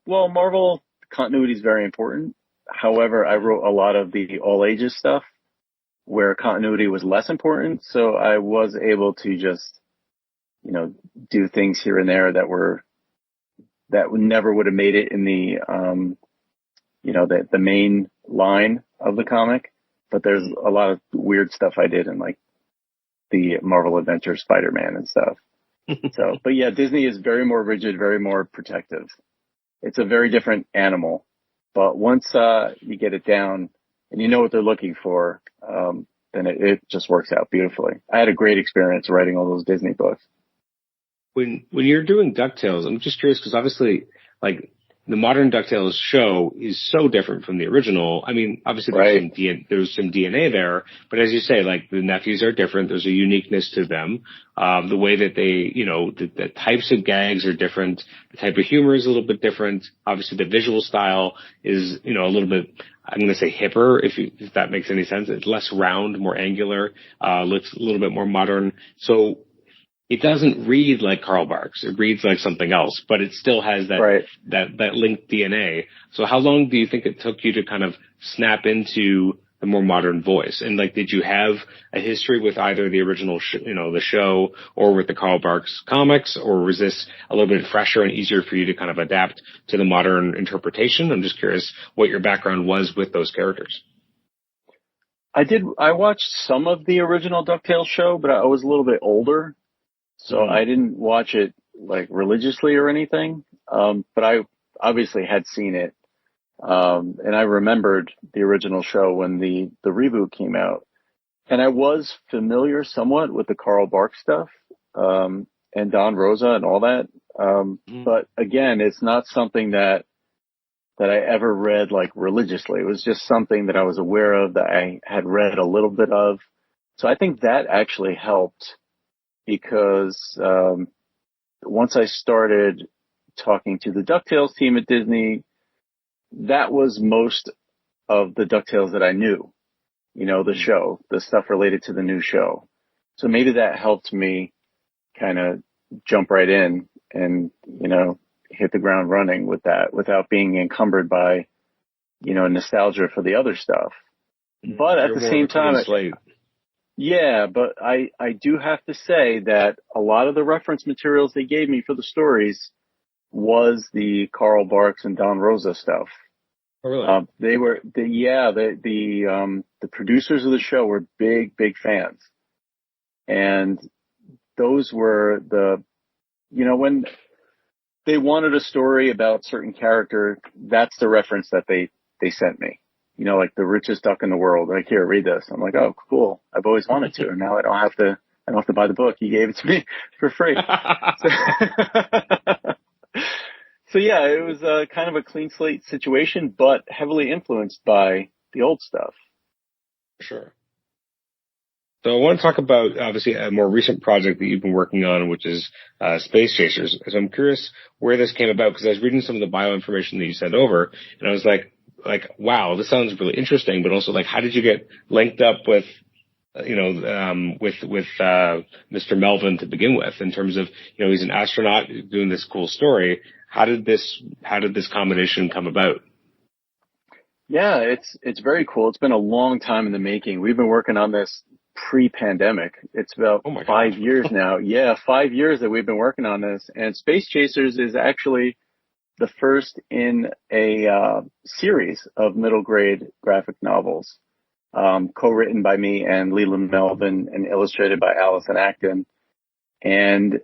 Marvel continuity is very important. However, I wrote a lot of the all ages stuff where continuity was less important, so I was able to just, do things here and there that never would have made it in the the main line of the comic. But there's a lot of weird stuff I did in like the Marvel Adventures Spider-Man and stuff. So, but yeah, Disney is very more rigid, very more protective. It's a very different animal. But once you get it down and you know what they're looking for, then it just works out beautifully. I had a great experience writing all those Disney books. When you're doing DuckTales, I'm just curious because obviously, like, the modern DuckTales show is so different from the original. I mean, obviously there's some DNA there, but as you say, like, the nephews are different. There's a uniqueness to them. The way that they, the types of gags are different. The type of humor is a little bit different. Obviously the visual style is, a little bit, I'm going to say hipper, if that makes any sense. It's less round, more angular, looks a little bit more modern. So it doesn't read like Carl Barks. It reads like something else, but it still has that linked DNA. So how long do you think it took you to kind of snap into the more modern voice? And like, did you have a history with either the original, the show, or with the Carl Barks comics, or was this a little bit fresher and easier for you to kind of adapt to the modern interpretation? I'm just curious what your background was with those characters. I watched some of the original DuckTales show, but I was a little bit older. So I didn't watch it like religiously or anything. But I obviously had seen it. And I remembered the original show when the reboot came out. And I was familiar somewhat with the Carl Barks stuff, and Don Rosa and all that. But again, it's not something that I ever read like religiously. It was just something that I was aware of, that I had read a little bit of. So I think that actually helped. Because once I started talking to the DuckTales team at Disney, that was most of the DuckTales that I knew, the show, the stuff related to the new show. So maybe that helped me kind of jump right in and, hit the ground running with that without being encumbered by, nostalgia for the other stuff. But at the same time, yeah, but I do have to say that a lot of the reference materials they gave me for the stories was the Carl Barks and Don Rosa stuff. Oh, really? The producers of the show were big fans. And those were when they wanted a story about certain character, that's the reference that they sent me. Like the richest duck in the world. Like, here, read this. I'm like, oh, cool. I've always wanted to. And now I don't have to buy the book. You gave it to me for free. So yeah, it was kind of a clean slate situation, but heavily influenced by the old stuff. Sure. So I want to talk about, obviously, a more recent project that you've been working on, which is Space Chasers. So I'm curious where this came about, because I was reading some of the bio information that you sent over, and I was like, like, wow, this sounds really interesting, but also like, how did you get linked up with, with Mr. Melvin to begin with, in terms of, he's an astronaut doing this cool story. How did this combination come about? Yeah, it's very cool. It's been a long time in the making. We've been working on this pre-pandemic. It's about 5 years now. Yeah, 5 years that we've been working on this. And Space Chasers is actually the first in a series of middle grade graphic novels, co-written by me and Leland Melvin and illustrated by Allison Acton. And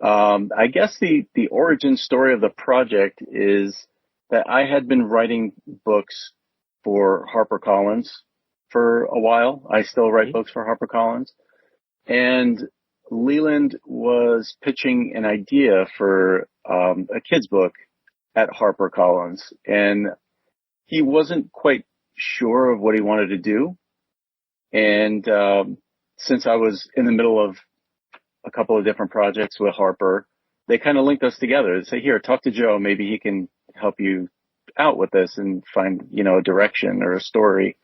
I guess the origin story of the project is that I had been writing books for HarperCollins for a while. I still write books for HarperCollins. And Leland was pitching an idea for a kid's book at HarperCollins. And he wasn't quite sure of what he wanted to do. And since I was in the middle of a couple of different projects with Harper, they kind of linked us together. They say, here, talk to Joe. Maybe he can help you out with this and find, a direction or a story.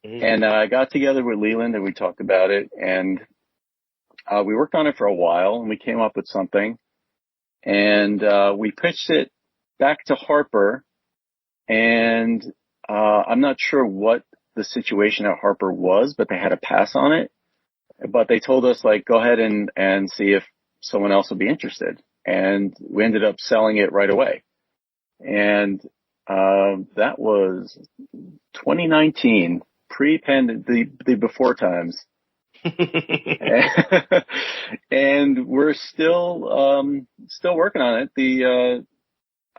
And I got together with Leland and we talked about it, and we worked on it for a while and we came up with something, and we pitched it back to Harper, and I'm not sure what the situation at Harper was, but they had a pass on it. But they told us, like, go ahead and see if someone else would be interested. And we ended up selling it right away. And that was 2019, pre-pandemic, the before times. And we're still working on it.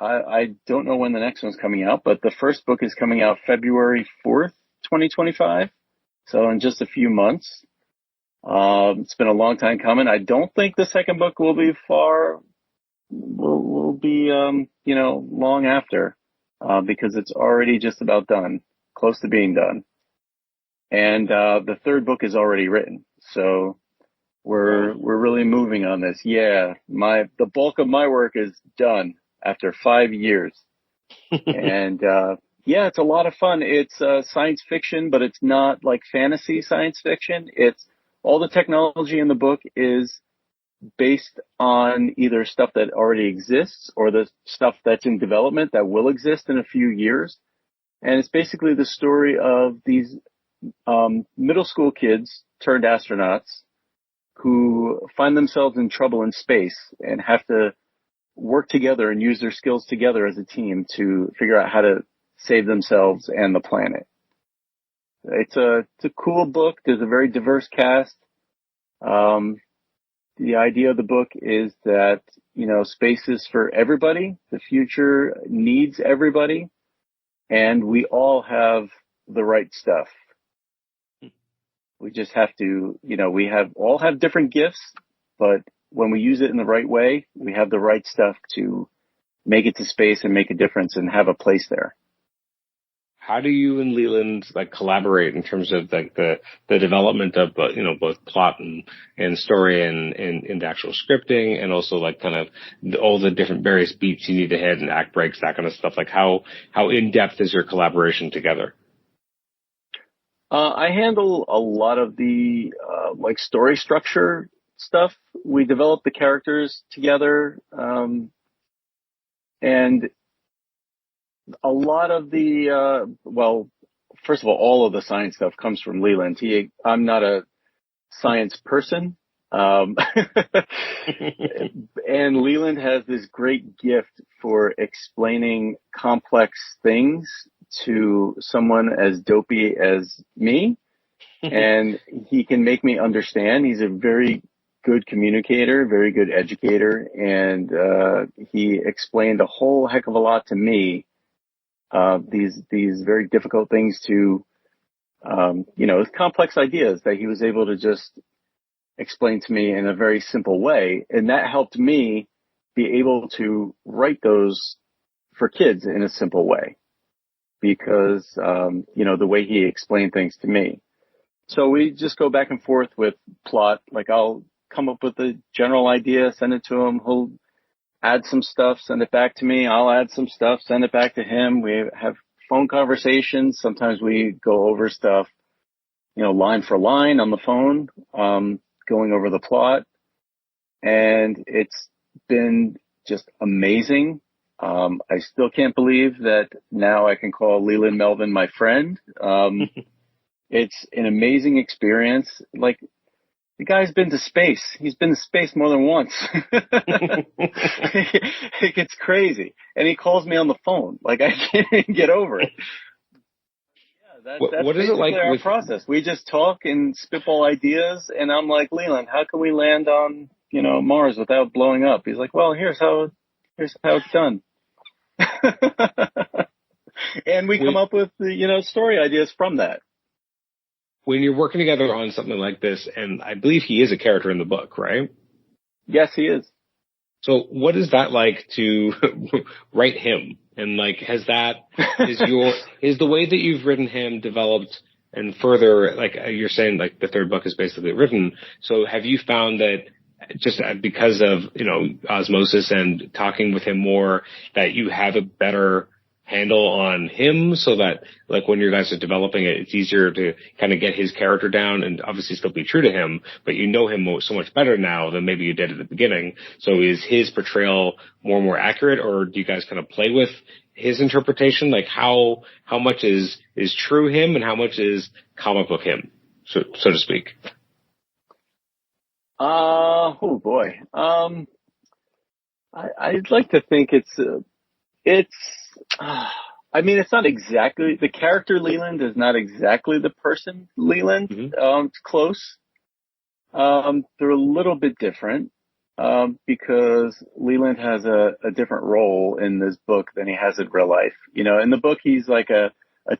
I don't know when the next one's coming out, but the first book is coming out February 4th, 2025. So in just a few months. It's been a long time coming. I don't think the second book will be long after, because it's already just about done, close to being done. And, the third book is already written. So we're really moving on this. Yeah. The bulk of my work is done after 5 years. And, yeah, it's a lot of fun. It's, science fiction, but it's not like fantasy science fiction. All the technology in the book is based on either stuff that already exists or the stuff that's in development that will exist in a few years. And it's basically the story of these middle school kids turned astronauts who find themselves in trouble in space and have to work together and use their skills together as a team to figure out how to save themselves and the planet. It's a cool book. There's a very diverse cast. The idea of the book is that, space is for everybody. The future needs everybody, and we all have the right stuff. We just have to, we all have different gifts, but when we use it in the right way, we have the right stuff to make it to space and make a difference and have a place there. How do you and Leland collaborate in terms of the development of both plot and story and the actual scripting, and also all the different various beats you need to hit and act breaks, that kind of stuff? How in depth is your collaboration together? I handle a lot of the story structure stuff. We develop the characters together, and a lot of the, first of all of the science stuff comes from Leland. I'm not a science person. And Leland has this great gift for explaining complex things to someone as dopey as me. And he can make me understand. He's a very good communicator, very good educator. And, he explained a whole heck of a lot to me. These very difficult things to, complex ideas that he was able to just explain to me in a very simple way. And that helped me be able to write those for kids in a simple way because, the way he explained things to me. So we just go back and forth with plot. I'll come up with a general idea, send it to him. He'll add some stuff, send it back to me. I'll add some stuff, send it back to him. We have phone conversations. Sometimes we go over stuff, line for line on the phone, going over the plot. And it's been just amazing. I still can't believe that now I can call Leland Melvin my friend. It's an amazing experience. Like, the guy's been to space. He's been to space more than once. It gets crazy. And he calls me on the phone. Like, I can't even get over it. Yeah, that's what is it like our with process. We just talk and spitball ideas. And I'm like, Leland, how can we land on, Mars without blowing up? He's like, well, here's how it's done. And we come up with, story ideas from that. When you're working together on something like this, and I believe he is a character in the book, right? Yes, he is. So what is that like to write him? And like, is the way that you've written him developed and further, like you're saying, like the third book is basically written. So have you found that just because of, osmosis and talking with him more, that you have a better handle on him, so that like when you guys are developing it, it's easier to kind of get his character down and obviously still be true to him, but you know him so much better now than maybe you did at the beginning. So is his portrayal more and more accurate, or do you guys kind of play with his interpretation? Like how much is true him and how much is comic book him, so to speak? Oh boy. I'd like to think it's not exactly, the character Leland is not exactly the person Leland. Mm-hmm. It's close. They're a little bit different, because Leland has a different role in this book than he has in real life. In the book, he's like a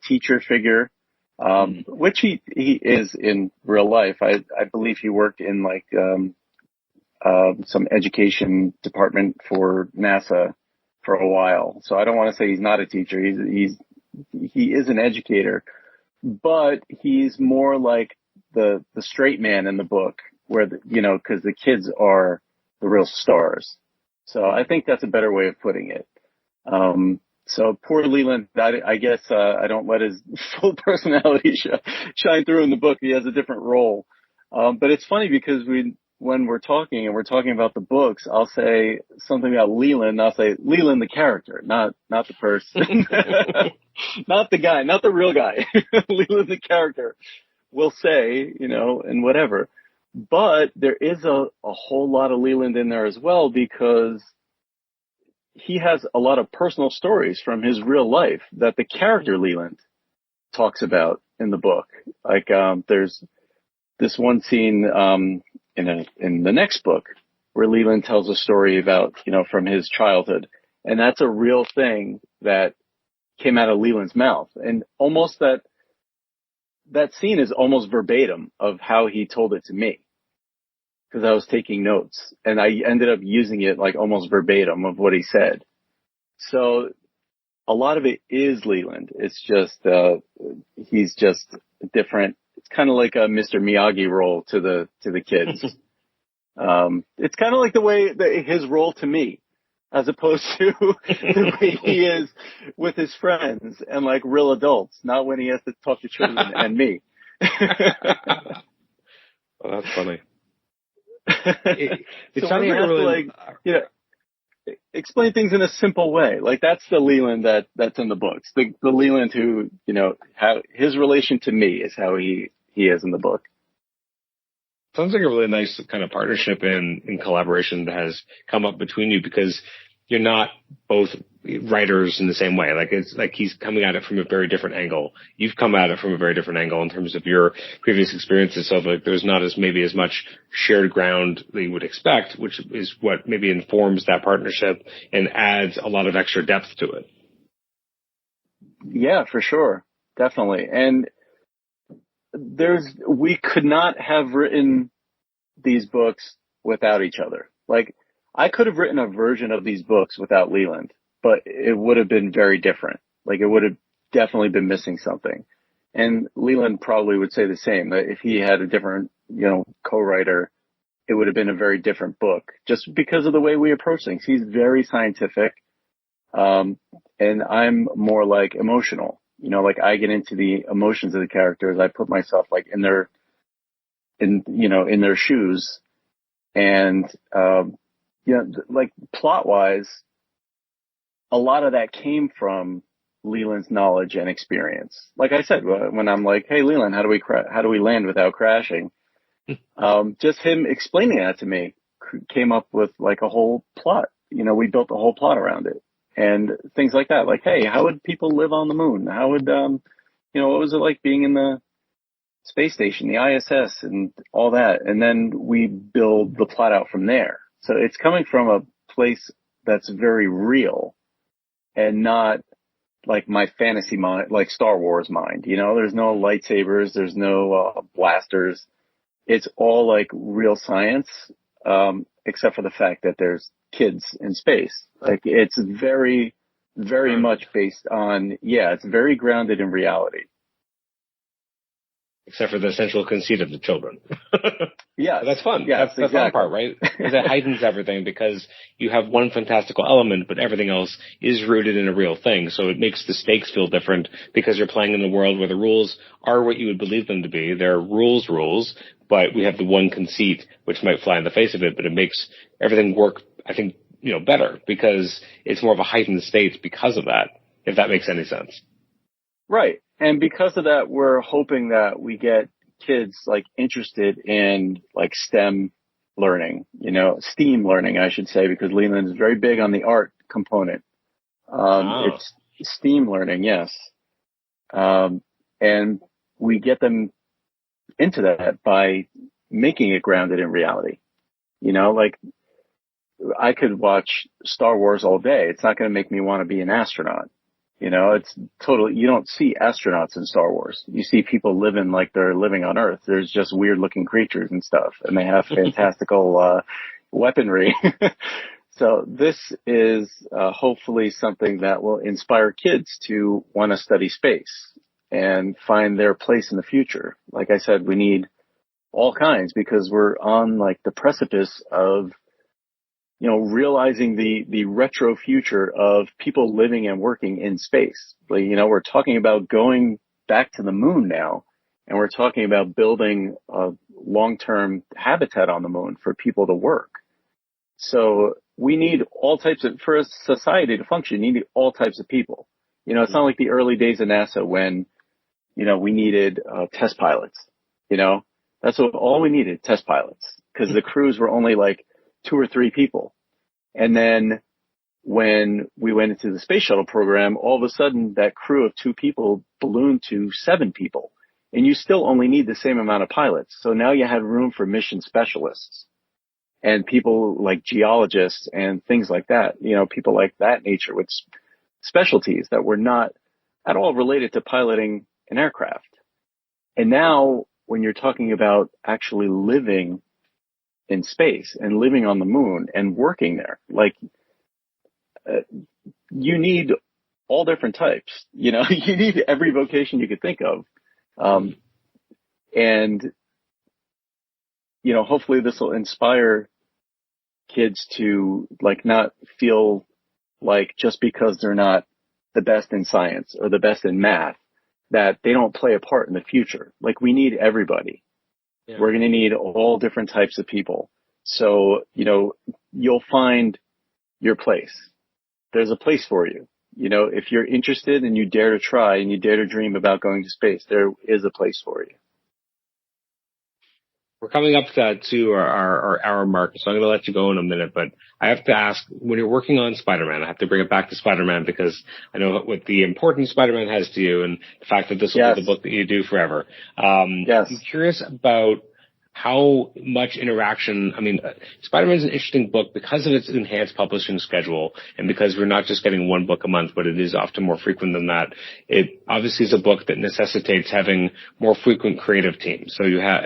teacher figure, which he is in real life. I believe he worked in like, some education department for NASA for a while. So I don't want to say he's not a teacher. He is an educator, but he's more like the straight man in the book, where because the kids are the real stars. So I think that's a better way of putting it. So poor Leland, I guess I don't let his full personality shine through in the book. He has a different role. But it's funny because when we're talking and we're talking about the books, I'll say something about Leland. I'll say Leland the character, not the person, not the guy, not the real guy. Leland the character will say, and whatever. But there is a whole lot of Leland in there as well, because he has a lot of personal stories from his real life that the character Leland talks about in the book. Like, there's this one scene, in the next book where Leland tells a story about, from his childhood. And that's a real thing that came out of Leland's mouth. And almost that scene is almost verbatim of how he told it to me, because I was taking notes and I ended up using it like almost verbatim of what he said. So a lot of it is Leland. It's just, he's just different. It's kind of like a Mr. Miyagi role to the kids. It's kind of like the way his role to me, as opposed to the way he is with his friends and like real adults, not when he has to talk to children and me. Well, that's funny. So when you have really, to explain things in a simple way, like that's the Leland that's in the books. The Leland who, how his relation to me is how he is in the book. Sounds like a really nice kind of partnership and collaboration that has come up between you, because you're not both writers in the same way. Like, it's like he's coming at it from a very different angle. You've come at it from a very different angle in terms of your previous experiences. So like there's not as much shared ground that you would expect, which is what maybe informs that partnership and adds a lot of extra depth to it. Yeah, for sure. Definitely. And we could not have written these books without each other. Like, I could have written a version of these books without Leland, but it would have been very different. Like, it would have definitely been missing something. And Leland probably would say the same, that if he had a different, co-writer, it would have been a very different book, just because of the way we approach things. He's very scientific. And I'm more like emotional, like I get into the emotions of the characters. I put myself like in their shoes. And, like plot wise, a lot of that came from Leland's knowledge and experience. Like I said, when I'm like, "Hey, Leland, how do we land without crashing?" Just him explaining that to me came up with like a whole plot. We built a whole plot around it and things like that. Like, hey, how would people live on the moon? How would, what was it like being in the space station, the ISS and all that? And then we build the plot out from there. So it's coming from a place that's very real and not like my fantasy mind, like Star Wars mind. There's no lightsabers, there's no blasters. It's all like real science, except for the fact that there's kids in space. Like it's very, very much based on, it's very grounded in reality. Except for the central conceit of the children. Yeah. That's fun. Yes, That's the exactly. fun part, right? Because it heightens everything because you have one fantastical element, but everything else is rooted in a real thing. So it makes the stakes feel different because you're playing in a world where the rules are what you would believe them to be. They're rules, but we have the one conceit, which might fly in the face of it, but it makes everything work, I think, better because it's more of a heightened state because of that, if that makes any sense. Right. And because of that, we're hoping that we get kids like interested in like STEM learning, STEAM learning, I should say, because Leland is very big on the art component. It's STEAM learning. Yes. And we get them into that by making it grounded in reality. Like I could watch Star Wars all day. It's not going to make me want to be an astronaut. It's totally, you don't see astronauts in Star Wars. You see people living like they're living on Earth. There's just weird looking creatures and stuff, and they have fantastical, weaponry. So this is, hopefully something that will inspire kids to want to study space and find their place in the future. Like I said, we need all kinds because we're on like the precipice of, realizing the retro future of people living and working in space. Like, we're talking about going back to the moon now, and we're talking about building a long-term habitat on the moon for people to work. So we need all types of, for a society to function, you need all types of people. It's not like the early days of NASA when, we needed test pilots. That's all we needed, test pilots, because the crews were only like 2 or 3 people. And then when we went into the space shuttle program, all of a sudden that crew of 2 people ballooned to 7 people, and you still only need the same amount of pilots. So now you have room for mission specialists and people like geologists and things like that, people like that nature with specialties that were not at all related to piloting an aircraft. And now when you're talking about actually living in space and living on the moon and working there, like you need all different types, you need every vocation you could think of. And hopefully this will inspire kids to like not feel like just because they're not the best in science or the best in math that they don't play a part in the future. Like we need everybody. Yeah. We're going to need all different types of people. So, you'll find your place. There's a place for you. If you're interested and you dare to try and you dare to dream about going to space, there is a place for you. We're coming up to our hour mark, so I'm going to let you go in a minute, but I have to ask, when you're working on Spider-Man, I have to bring it back to Spider-Man because I know what the importance Spider-Man has to you and the fact that this will be the book that you do forever. Yes. I'm curious about how much interaction, Spider-Man is an interesting book because of its enhanced publishing schedule and because we're not just getting 1 book a month, but it is often more frequent than that. It obviously is a book that necessitates having more frequent creative teams. So you have,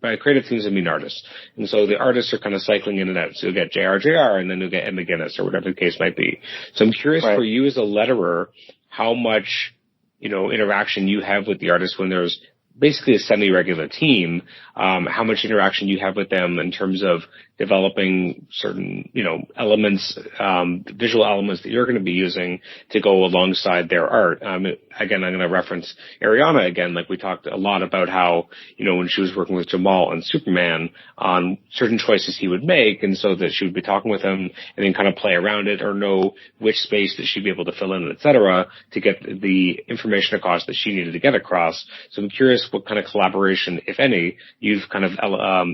by creative teams I mean artists. And so the artists are kind of cycling in and out. So you'll get JR, and then you'll get Ed McGuinness or whatever the case might be. So I'm curious for you as a letterer, how much, interaction you have with the artists when there's basically a semi-regular team, how much interaction you have with them in terms of developing certain, elements, visual elements that you're going to be using to go alongside their art. Again, I'm going to reference Ariana again. Like we talked a lot about how, when she was working with Jamal and Superman on certain choices he would make, and so that she would be talking with him and then kind of play around it or know which space that she'd be able to fill in, et cetera, to get the information across that she needed to get across. So I'm curious what kind of collaboration, if any, you've kind of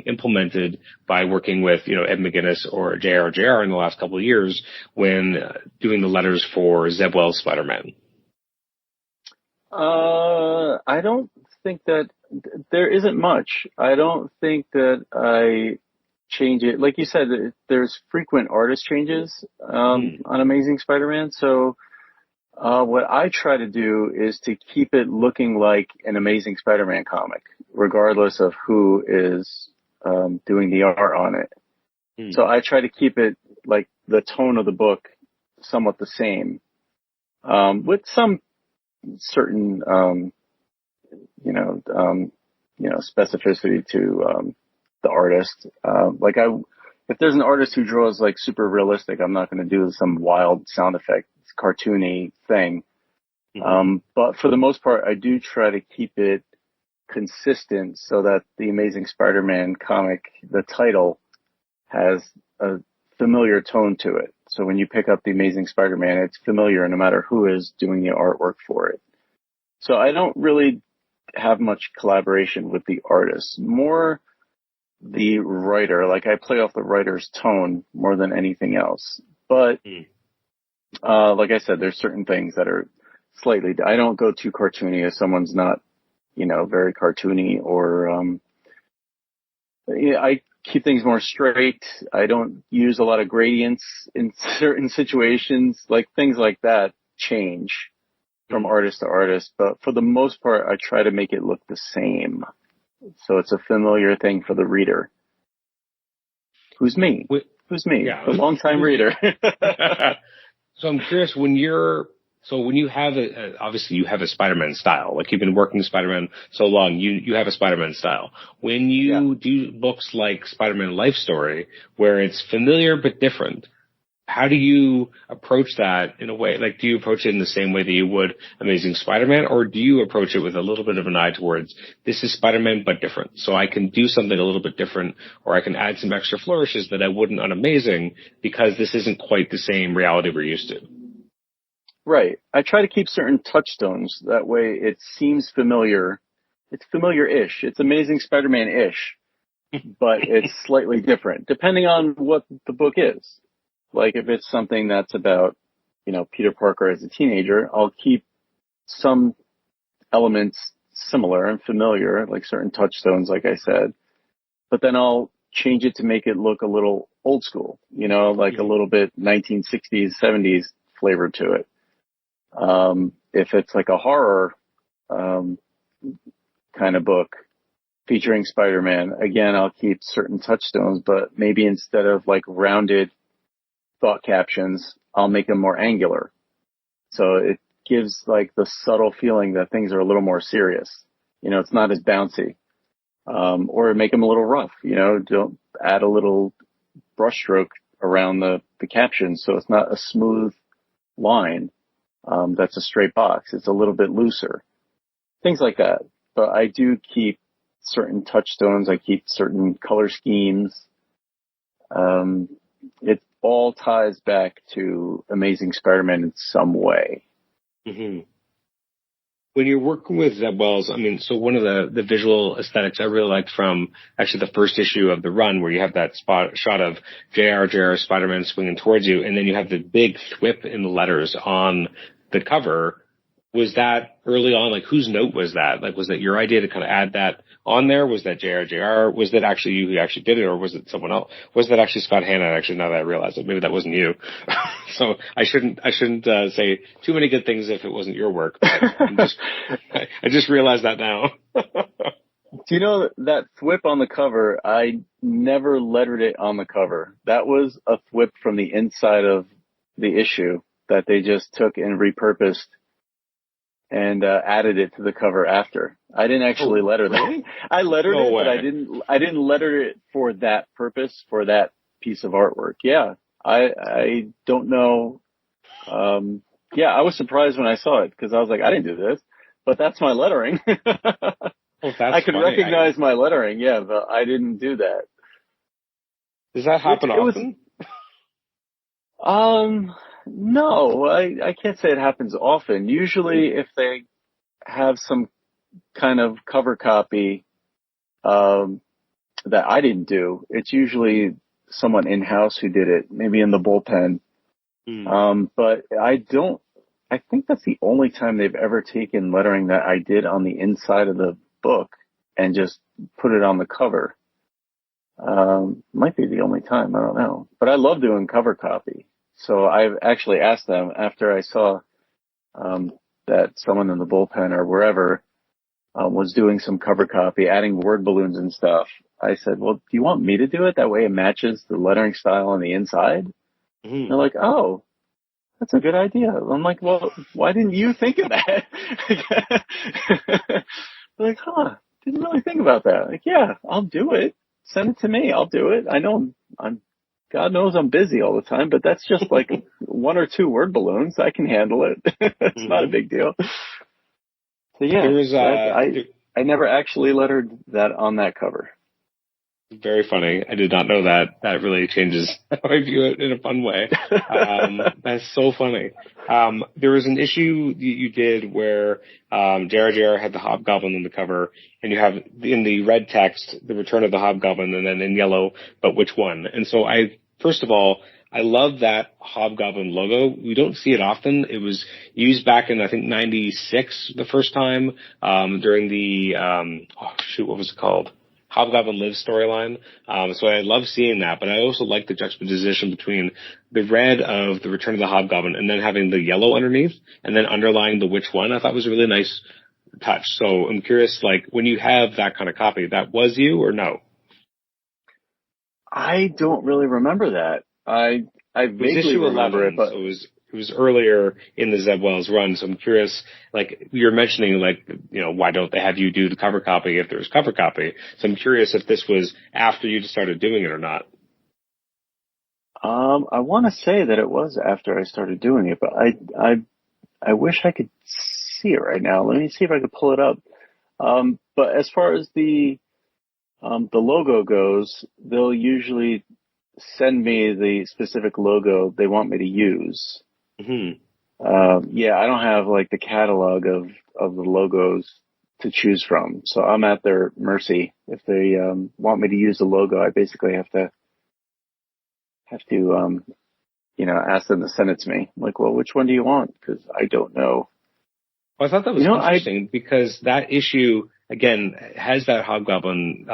implemented by working with, Ed McGuinness or J.R.J.R. in the last couple of years when doing the letters for Zeb Wells' Spider-Man. I don't think that there isn't much. I don't think that I change it. Like you said, there's frequent artist changes on Amazing Spider-Man. So what I try to do is to keep it looking like an Amazing Spider-Man comic, regardless of who is doing the art on it. So I try to keep it like the tone of the book somewhat the same, with some certain specificity to the artist. If there's an artist who draws like super realistic, I'm not going to do some wild sound effect, cartoony thing. But for the most part, I do try to keep it consistent so that the Amazing Spider-Man comic, the title, has a familiar tone to it. So when you pick up the Amazing Spider-Man, it's familiar no matter who is doing the artwork for it. So I don't really have much collaboration with the artist, more the writer. Like I play off the writer's tone more than anything else. But like I said, there's certain things that are slightly, I don't go too cartoony if someone's not, very cartoony, or I keep things more straight. I don't use a lot of gradients in certain situations. Like things like that change from artist to artist, but for the most part, I try to make it look the same. So it's a familiar thing for the reader. Who's me? Yeah. The longtime reader. So I'm curious, when you have obviously you have a Spider-Man style, like you've been working Spider-Man so long, you have a Spider-Man style. When you do books like Spider-Man Life Story, where it's familiar but different, how do you approach that in a way? Like, do you approach it in the same way that you would Amazing Spider-Man, or do you approach it with a little bit of an eye towards this is Spider-Man but different? So I can do something a little bit different, or I can add some extra flourishes that I wouldn't on Amazing because this isn't quite the same reality we're used to. Right. I try to keep certain touchstones. That way it seems familiar. It's familiar-ish. It's Amazing Spider-Man-ish, but it's slightly different depending on what the book is. Like if it's something that's about, Peter Parker as a teenager, I'll keep some elements similar and familiar, like certain touchstones, like I said, but then I'll change it to make it look a little old school, like a little bit 1960s, 70s flavor to it. If it's like a horror, kind of book featuring Spider-Man, again, I'll keep certain touchstones, but maybe instead of like rounded thought captions, I'll make them more angular. So it gives like the subtle feeling that things are a little more serious. It's not as bouncy. Or make them a little rough, don't add a little brushstroke around the captions. So it's not a smooth line. That's a straight box. It's a little bit looser. Things like that. But I do keep certain touchstones. I keep certain color schemes. It all ties back to Amazing Spider-Man in some way. Mm-hmm. When you're working with Zeb Wells, so one of the visual aesthetics I really liked from actually the first issue of the run, where you have that shot of J.R. Spider-Man swinging towards you, and then you have the big thwip in the letters on the cover. Was that early on? Like, whose note was that? Like, was that your idea to kind of add that on there? Was that J.R.? Was that actually you who actually did it, or was it someone else? Was that actually Scott Hanna? Actually, now that I realize it, maybe that wasn't you. So I shouldn't say too many good things if it wasn't your work. I just realized that now. Do you know that thwip on the cover? I never lettered it on the cover. That was a thwip from the inside of the issue that they just took and repurposed and added it to the cover after. I didn't actually letter that. I lettered it, but I didn't letter it for that purpose, for that piece of artwork. Yeah. I don't know. Yeah, I was surprised when I saw it because I was like, I didn't do this, but that's my lettering. Oh, that's I could funny. recognize my lettering. Yeah, but I didn't do that. Does that happen often? No, I can't say it happens often. Usually if they have some kind of cover copy, that I didn't do, it's usually someone in-house who did it, maybe in the bullpen. But I think that's the only time they've ever taken lettering that I did on the inside of the book and just put it on the cover. Might be the only time, I don't know. But I love doing cover copy. So I've actually asked them after I saw that someone in the bullpen or wherever was doing some cover copy, adding word balloons and stuff. I said, well, do you want me to do it? That way it matches the lettering style on the inside. They're like, oh, that's a good idea. I'm like, well, why didn't you think of that? They're like, didn't really think about that. Like, yeah, I'll do it. Send it to me. I'll do it. I know I'm God knows I'm busy all the time, but that's just like 1 or 2 word balloons. I can handle it. It's not a big deal. So yeah, I never actually lettered that on that cover. Very funny. I did not know that. That really changes how I view it in a fun way. That's so funny. There was an issue you did where J.R.J.R. had the Hobgoblin on the cover, and you have in the red text the Return of the Hobgoblin, and then in yellow, but which one? And so first of all, I love that Hobgoblin logo. We don't see it often. It was used back in, I think, 96 the first time, during the, what was it called? Hobgoblin Lives storyline. So I love seeing that, but I also like the juxtaposition between the red of the Return of the Hobgoblin and then having the yellow underneath and then underlying the which one. I thought was a really nice touch. So I'm curious, like, when you have that kind of copy, that was you or no? I don't really remember that. I vaguely remember it, but it was earlier in the Zeb Wells run, so I'm curious, like, you're mentioning, like, you know, why don't they have you do the cover copy if there's cover copy? So I'm curious if this was after you started doing it or not. I want to say that it was after I started doing it, but I wish I could see it right now. Let me see if I could pull it up. But as far as the logo goes, they'll usually send me the specific logo they want me to use. Yeah, I don't have like the catalog of the logos to choose from, so I'm at their mercy. If they want me to use the logo, I basically have to ask them to send it to me. I'm like, well, which one do you want? Because I don't know. Well, I thought that was interesting because that issue, again, has that Hobgoblin,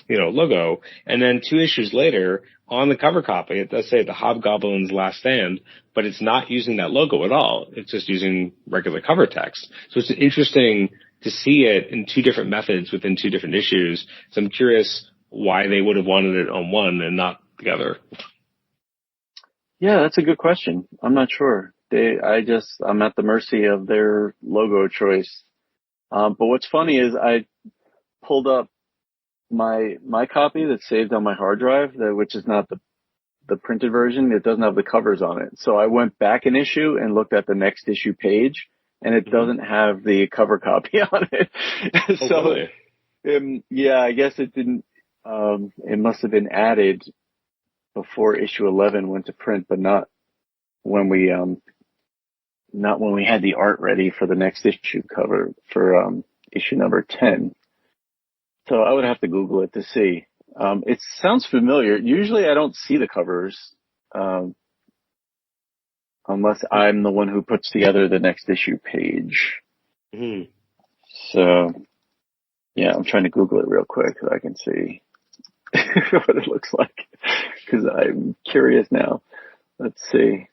logo. And then 2 issues later, on the cover copy, it does say the Hobgoblin's Last Stand, but it's not using that logo at all. It's just using regular cover text. So it's interesting to see it in 2 different methods within 2 different issues. So I'm curious why they would have wanted it on one and not the other. Yeah, that's a good question. I'm not sure. I'm at the mercy of their logo choice. But what's funny is I pulled up my copy that's saved on my hard drive, which is not the printed version. It doesn't have the covers on it. So I went back an issue and looked at the next issue page, and it doesn't have the cover copy on it. Yeah, I guess it didn't. It must have been added before issue 11 went to print, but not when we had the art ready for the next issue cover for issue number 10. So I would have to Google it to see. It sounds familiar. Usually I don't see the covers unless I'm the one who puts together the next issue page. So yeah, I'm trying to Google it real quick so I can see what it looks like because I'm curious now. Let's see.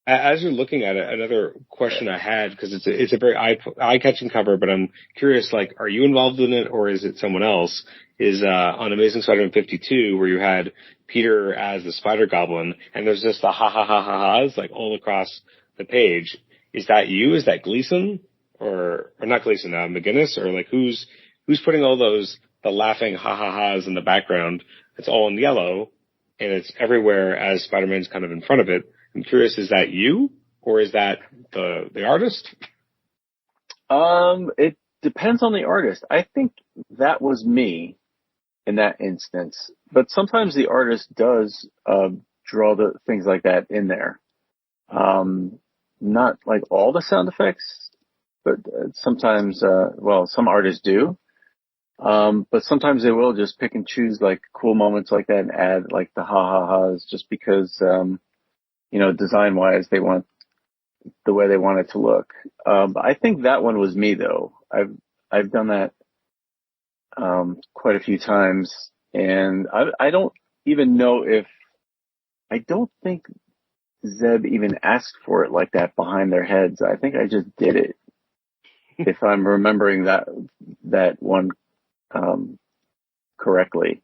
As you're looking at it, another question I had, because it's a very eye-catching cover, but I'm curious, like, are you involved in it or is it someone else? Is on Amazing Spider-Man 52, where you had Peter as the Spider Goblin, and there's just the ha-ha-ha-ha-has, like, all across the page. Is that you? Is that Gleason? Or not Gleason, McGinnis? Or, like, who's putting all the laughing ha-ha-has in the background? It's all in yellow. and it's everywhere as Spider-Man's kind of in front of it. I'm curious, is that you or is that the artist? It depends on the artist. I think that was me in that instance, but sometimes the artist does draw the things like that in there. Not like all the sound effects, but sometimes, some artists do. But sometimes they will just pick and choose like cool moments like that and add like the ha-ha-has just because, design wise, they want the way they want it to look. I think that one was me though. I've done that, quite a few times, and I don't even know I don't think Zeb even asked for it like that behind their heads. I think I just did it. If I'm remembering that one correctly.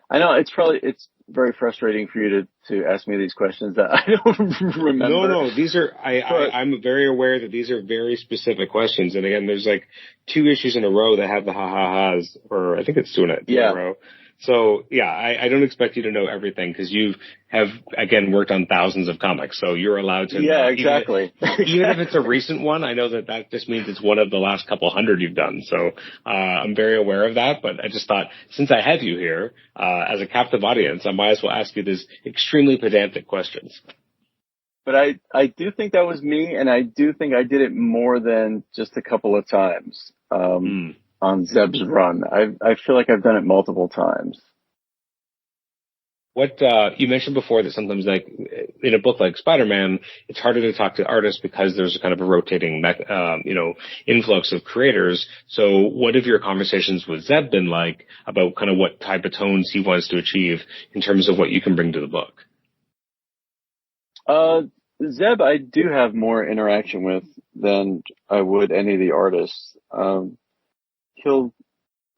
I know it's very frustrating for you to ask me these questions that I don't remember. No, these are, I'm very aware that these are very specific questions. And again, there's like 2 issues in a row that have the ha-ha-has, or I think it's 2 in a row. So yeah, I don't expect you to know everything because you have, again, worked on thousands of comics. So you're allowed to. Yeah, exactly. Even if it's a recent one, I know that just means it's one of the last couple hundred you've done. So, I'm very aware of that, but I just thought since I have you here, as a captive audience, I might as well ask you these extremely pedantic questions. But I do think that was me, and I do think I did it more than just a couple of times. On Zeb's run. I feel like I've done it multiple times. What, you mentioned before that sometimes like in a book like Spider-Man, it's harder to talk to artists because there's kind of a rotating, influx of creators. So what have your conversations with Zeb been like about kind of what type of tones he wants to achieve in terms of what you can bring to the book? Zeb, I do have more interaction with than I would any of the artists. He'll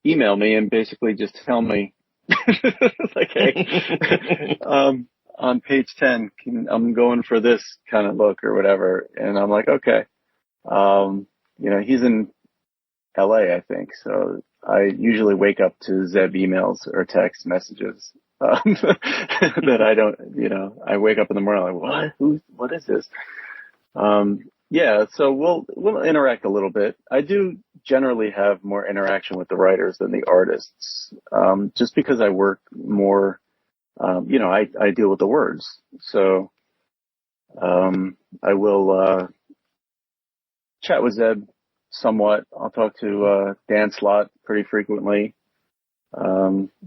email me and basically just tell me, like, hey, on page 10, I'm going for this kind of look or whatever. And I'm like, okay. He's in LA, I think. So I usually wake up to Zeb emails or text messages, that I don't, I wake up in the morning like, what is this? Yeah, so we'll interact a little bit. I do generally have more interaction with the writers than the artists, just because I work more, I deal with the words. So, I will, chat with Zeb somewhat. I'll talk to, Dan Slott pretty frequently.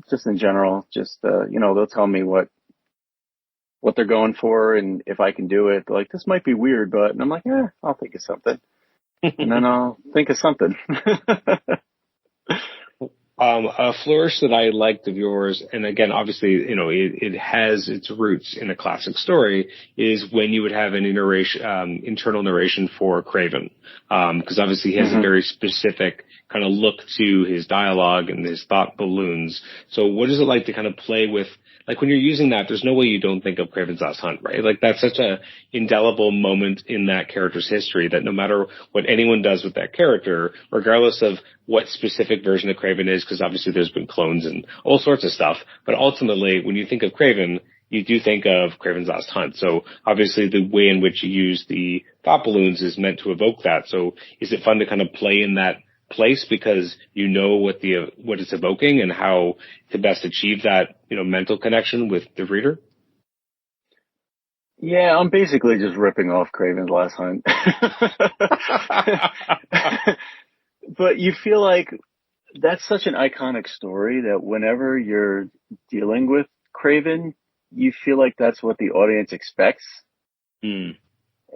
Just in general, they'll tell me what they're going for and if I can do it. Like, this might be weird, but, and I'm like, I'll think of something. And then I'll think of something. A flourish that I liked of yours, and again, obviously, it has its roots in a classic story, is when you would have an internal narration for Kraven. Because obviously he has a very specific kind of look to his dialogue and his thought balloons. So what is it like to kind of play with, like when you're using that, there's no way you don't think of Kraven's Last Hunt, right? Like that's such a indelible moment in that character's history that no matter what anyone does with that character, regardless of what specific version of Kraven is, because obviously there's been clones and all sorts of stuff, but ultimately when you think of Kraven, you do think of Kraven's Last Hunt. So obviously the way in which you use the thought balloons is meant to evoke that. So is it fun to kind of play in that place because you know what it's evoking and how to best achieve that, mental connection with the reader? Yeah, I'm basically just ripping off Kraven's Last Hunt. But you feel like that's such an iconic story that whenever you're dealing with Kraven, you feel like that's what the audience expects. And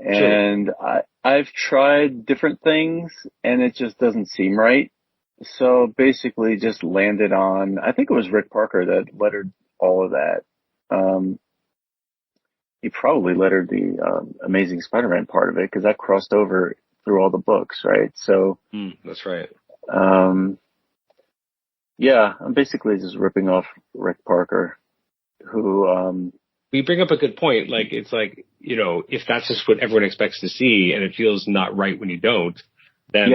sure. I've tried different things and it just doesn't seem right. So basically just landed on, I think it was Rick Parker that lettered all of that. He probably lettered the Amazing Spider-Man part of it because that crossed over through all the books, right? So that's right. Yeah, I'm basically just ripping off Rick Parker, who you bring up a good point. Like, it's like, if that's just what everyone expects to see and it feels not right when you don't, then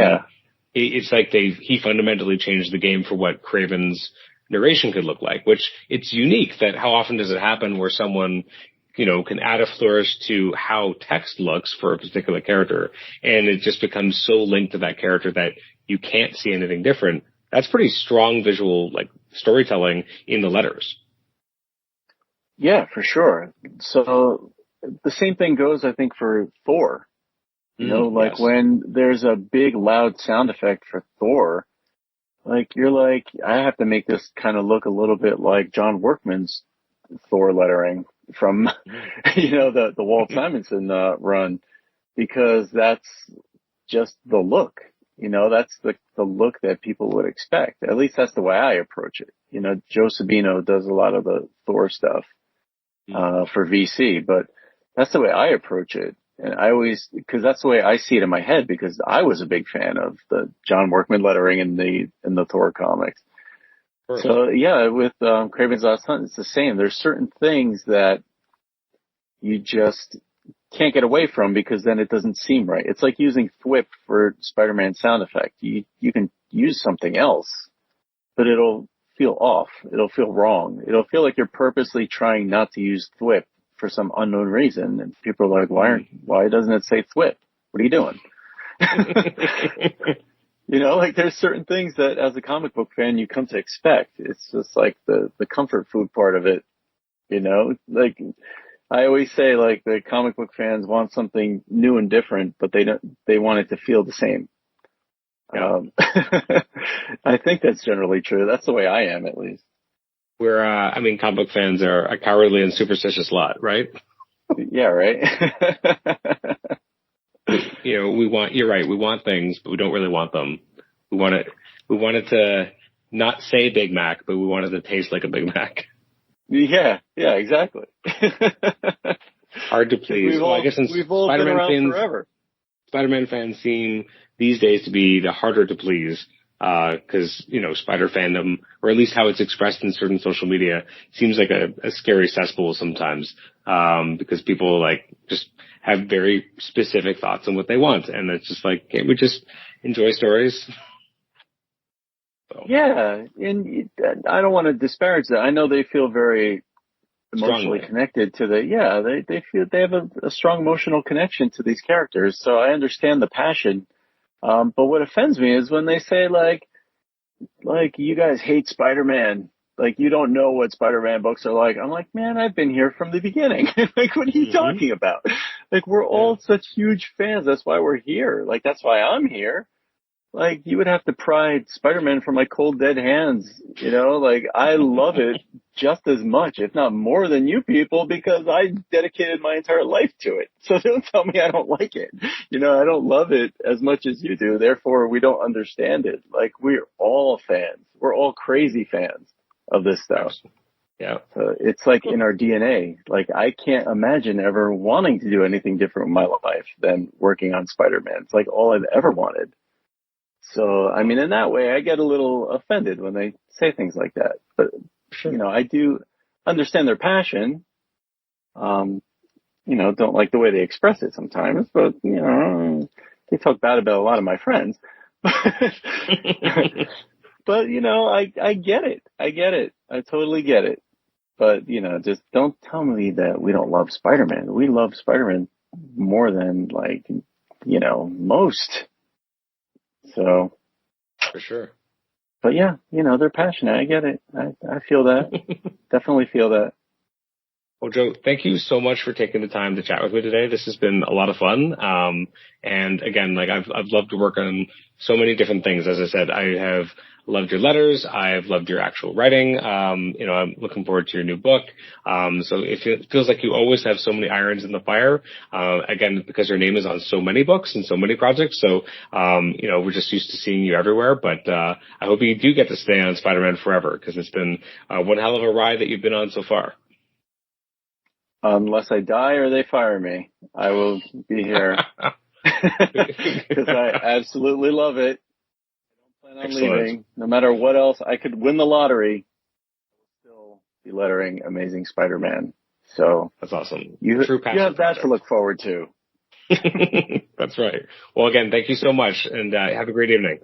it's like he fundamentally changed the game for what Kraven's narration could look like, which it's unique that how often does it happen where someone, can add a flourish to how text looks for a particular character, and it just becomes so linked to that character that you can't see anything different. That's pretty strong visual, storytelling in the letters. Yeah, for sure. So the same thing goes, I think, for Thor. Yes. When there's a big loud sound effect for Thor, you're like, I have to make this kind of look a little bit like John Workman's Thor lettering from, the Walt Simonson run, because that's just the look. That's the look that people would expect. At least that's the way I approach it. Joe Sabino does a lot of the Thor stuff for VC, but that's the way I approach it. And because that's the way I see it in my head, because I was a big fan of the John Workman lettering in the Thor comics. Sure. So yeah, with Kraven's Last Hunt, it's the same. There's certain things that you just can't get away from because then it doesn't seem right. It's like using thwip for Spider-Man sound effect. You can use something else, but it'll feel off. It'll feel wrong. It'll feel like you're purposely trying not to use thwip for some unknown reason. And people are like, why doesn't it say thwip? What are you doing? There's certain things that as a comic book fan you come to expect. It's just like the comfort food part of it, I always say, the comic book fans want something new and different, but they want it to feel the same. Yeah. I think that's generally true. That's the way I am, at least. Comic book fans are a cowardly and superstitious lot, right? Yeah, right. You're right. We want things, but we don't really want them. We want it to not say Big Mac, but we want it to taste like a Big Mac. Yeah, exactly. Hard to please. I guess we've all been around forever. Spider-Man fans seem these days to be the harder to please, because, Spider fandom, or at least how it's expressed in certain social media, seems like a scary cesspool sometimes, because people just have very specific thoughts on what they want. And it's just can't we just enjoy stories? So. Yeah. And I don't want to disparage that. I know they feel very emotionally connected to they feel they have a strong emotional connection to these characters. So I understand the passion. But what offends me is when they say you guys hate Spider-Man. You don't know what Spider-Man books are like. I'm like, man, I've been here from the beginning. What are you talking about? We're all such huge fans. That's why we're here. That's why I'm here. You would have to pry Spider-Man from my cold, dead hands. I love it just as much, if not more than you people, because I dedicated my entire life to it. So don't tell me I don't like it. I don't love it as much as you do. Therefore, we don't understand it. We're all fans. We're all crazy fans of this stuff. Yeah. So it's in our DNA. I can't imagine ever wanting to do anything different in my life than working on Spider-Man. It's all I've ever wanted. So, in that way, I get a little offended when they say things like that. But, sure. I do understand their passion. Don't like the way they express it sometimes, but, they talk bad about a lot of my friends. But, I get it. I totally get it. But, just don't tell me that we don't love Spider-Man. We love Spider-Man more than, most. So. For sure. But yeah, they're passionate. I get it. I feel that. Definitely feel that. Well, Joe, thank you so much for taking the time to chat with me today. This has been a lot of fun. And again, I've loved to work on so many different things. As I said, I have loved your letters. I've loved your actual writing. I'm looking forward to your new book. So it feels like you always have so many irons in the fire. Again, because your name is on so many books and so many projects. So, we're just used to seeing you everywhere, but, I hope you do get to stay on Spider-Man forever, because it's been one hell of a ride that you've been on so far. Unless I die or they fire me, I will be here. Because I absolutely love it. I don't plan on leaving. No matter what else, I could win the lottery. I will still be lettering Amazing Spider-Man. So that's awesome. You have that to look forward to. That's right. Well, again, thank you so much, and have a great evening.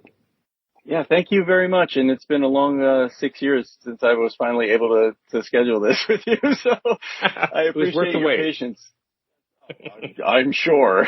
Yeah, thank you very much. And it's been a long 6 years since I was finally able to schedule this with you. So I It was worth appreciate the your wait. patience. I'm sure.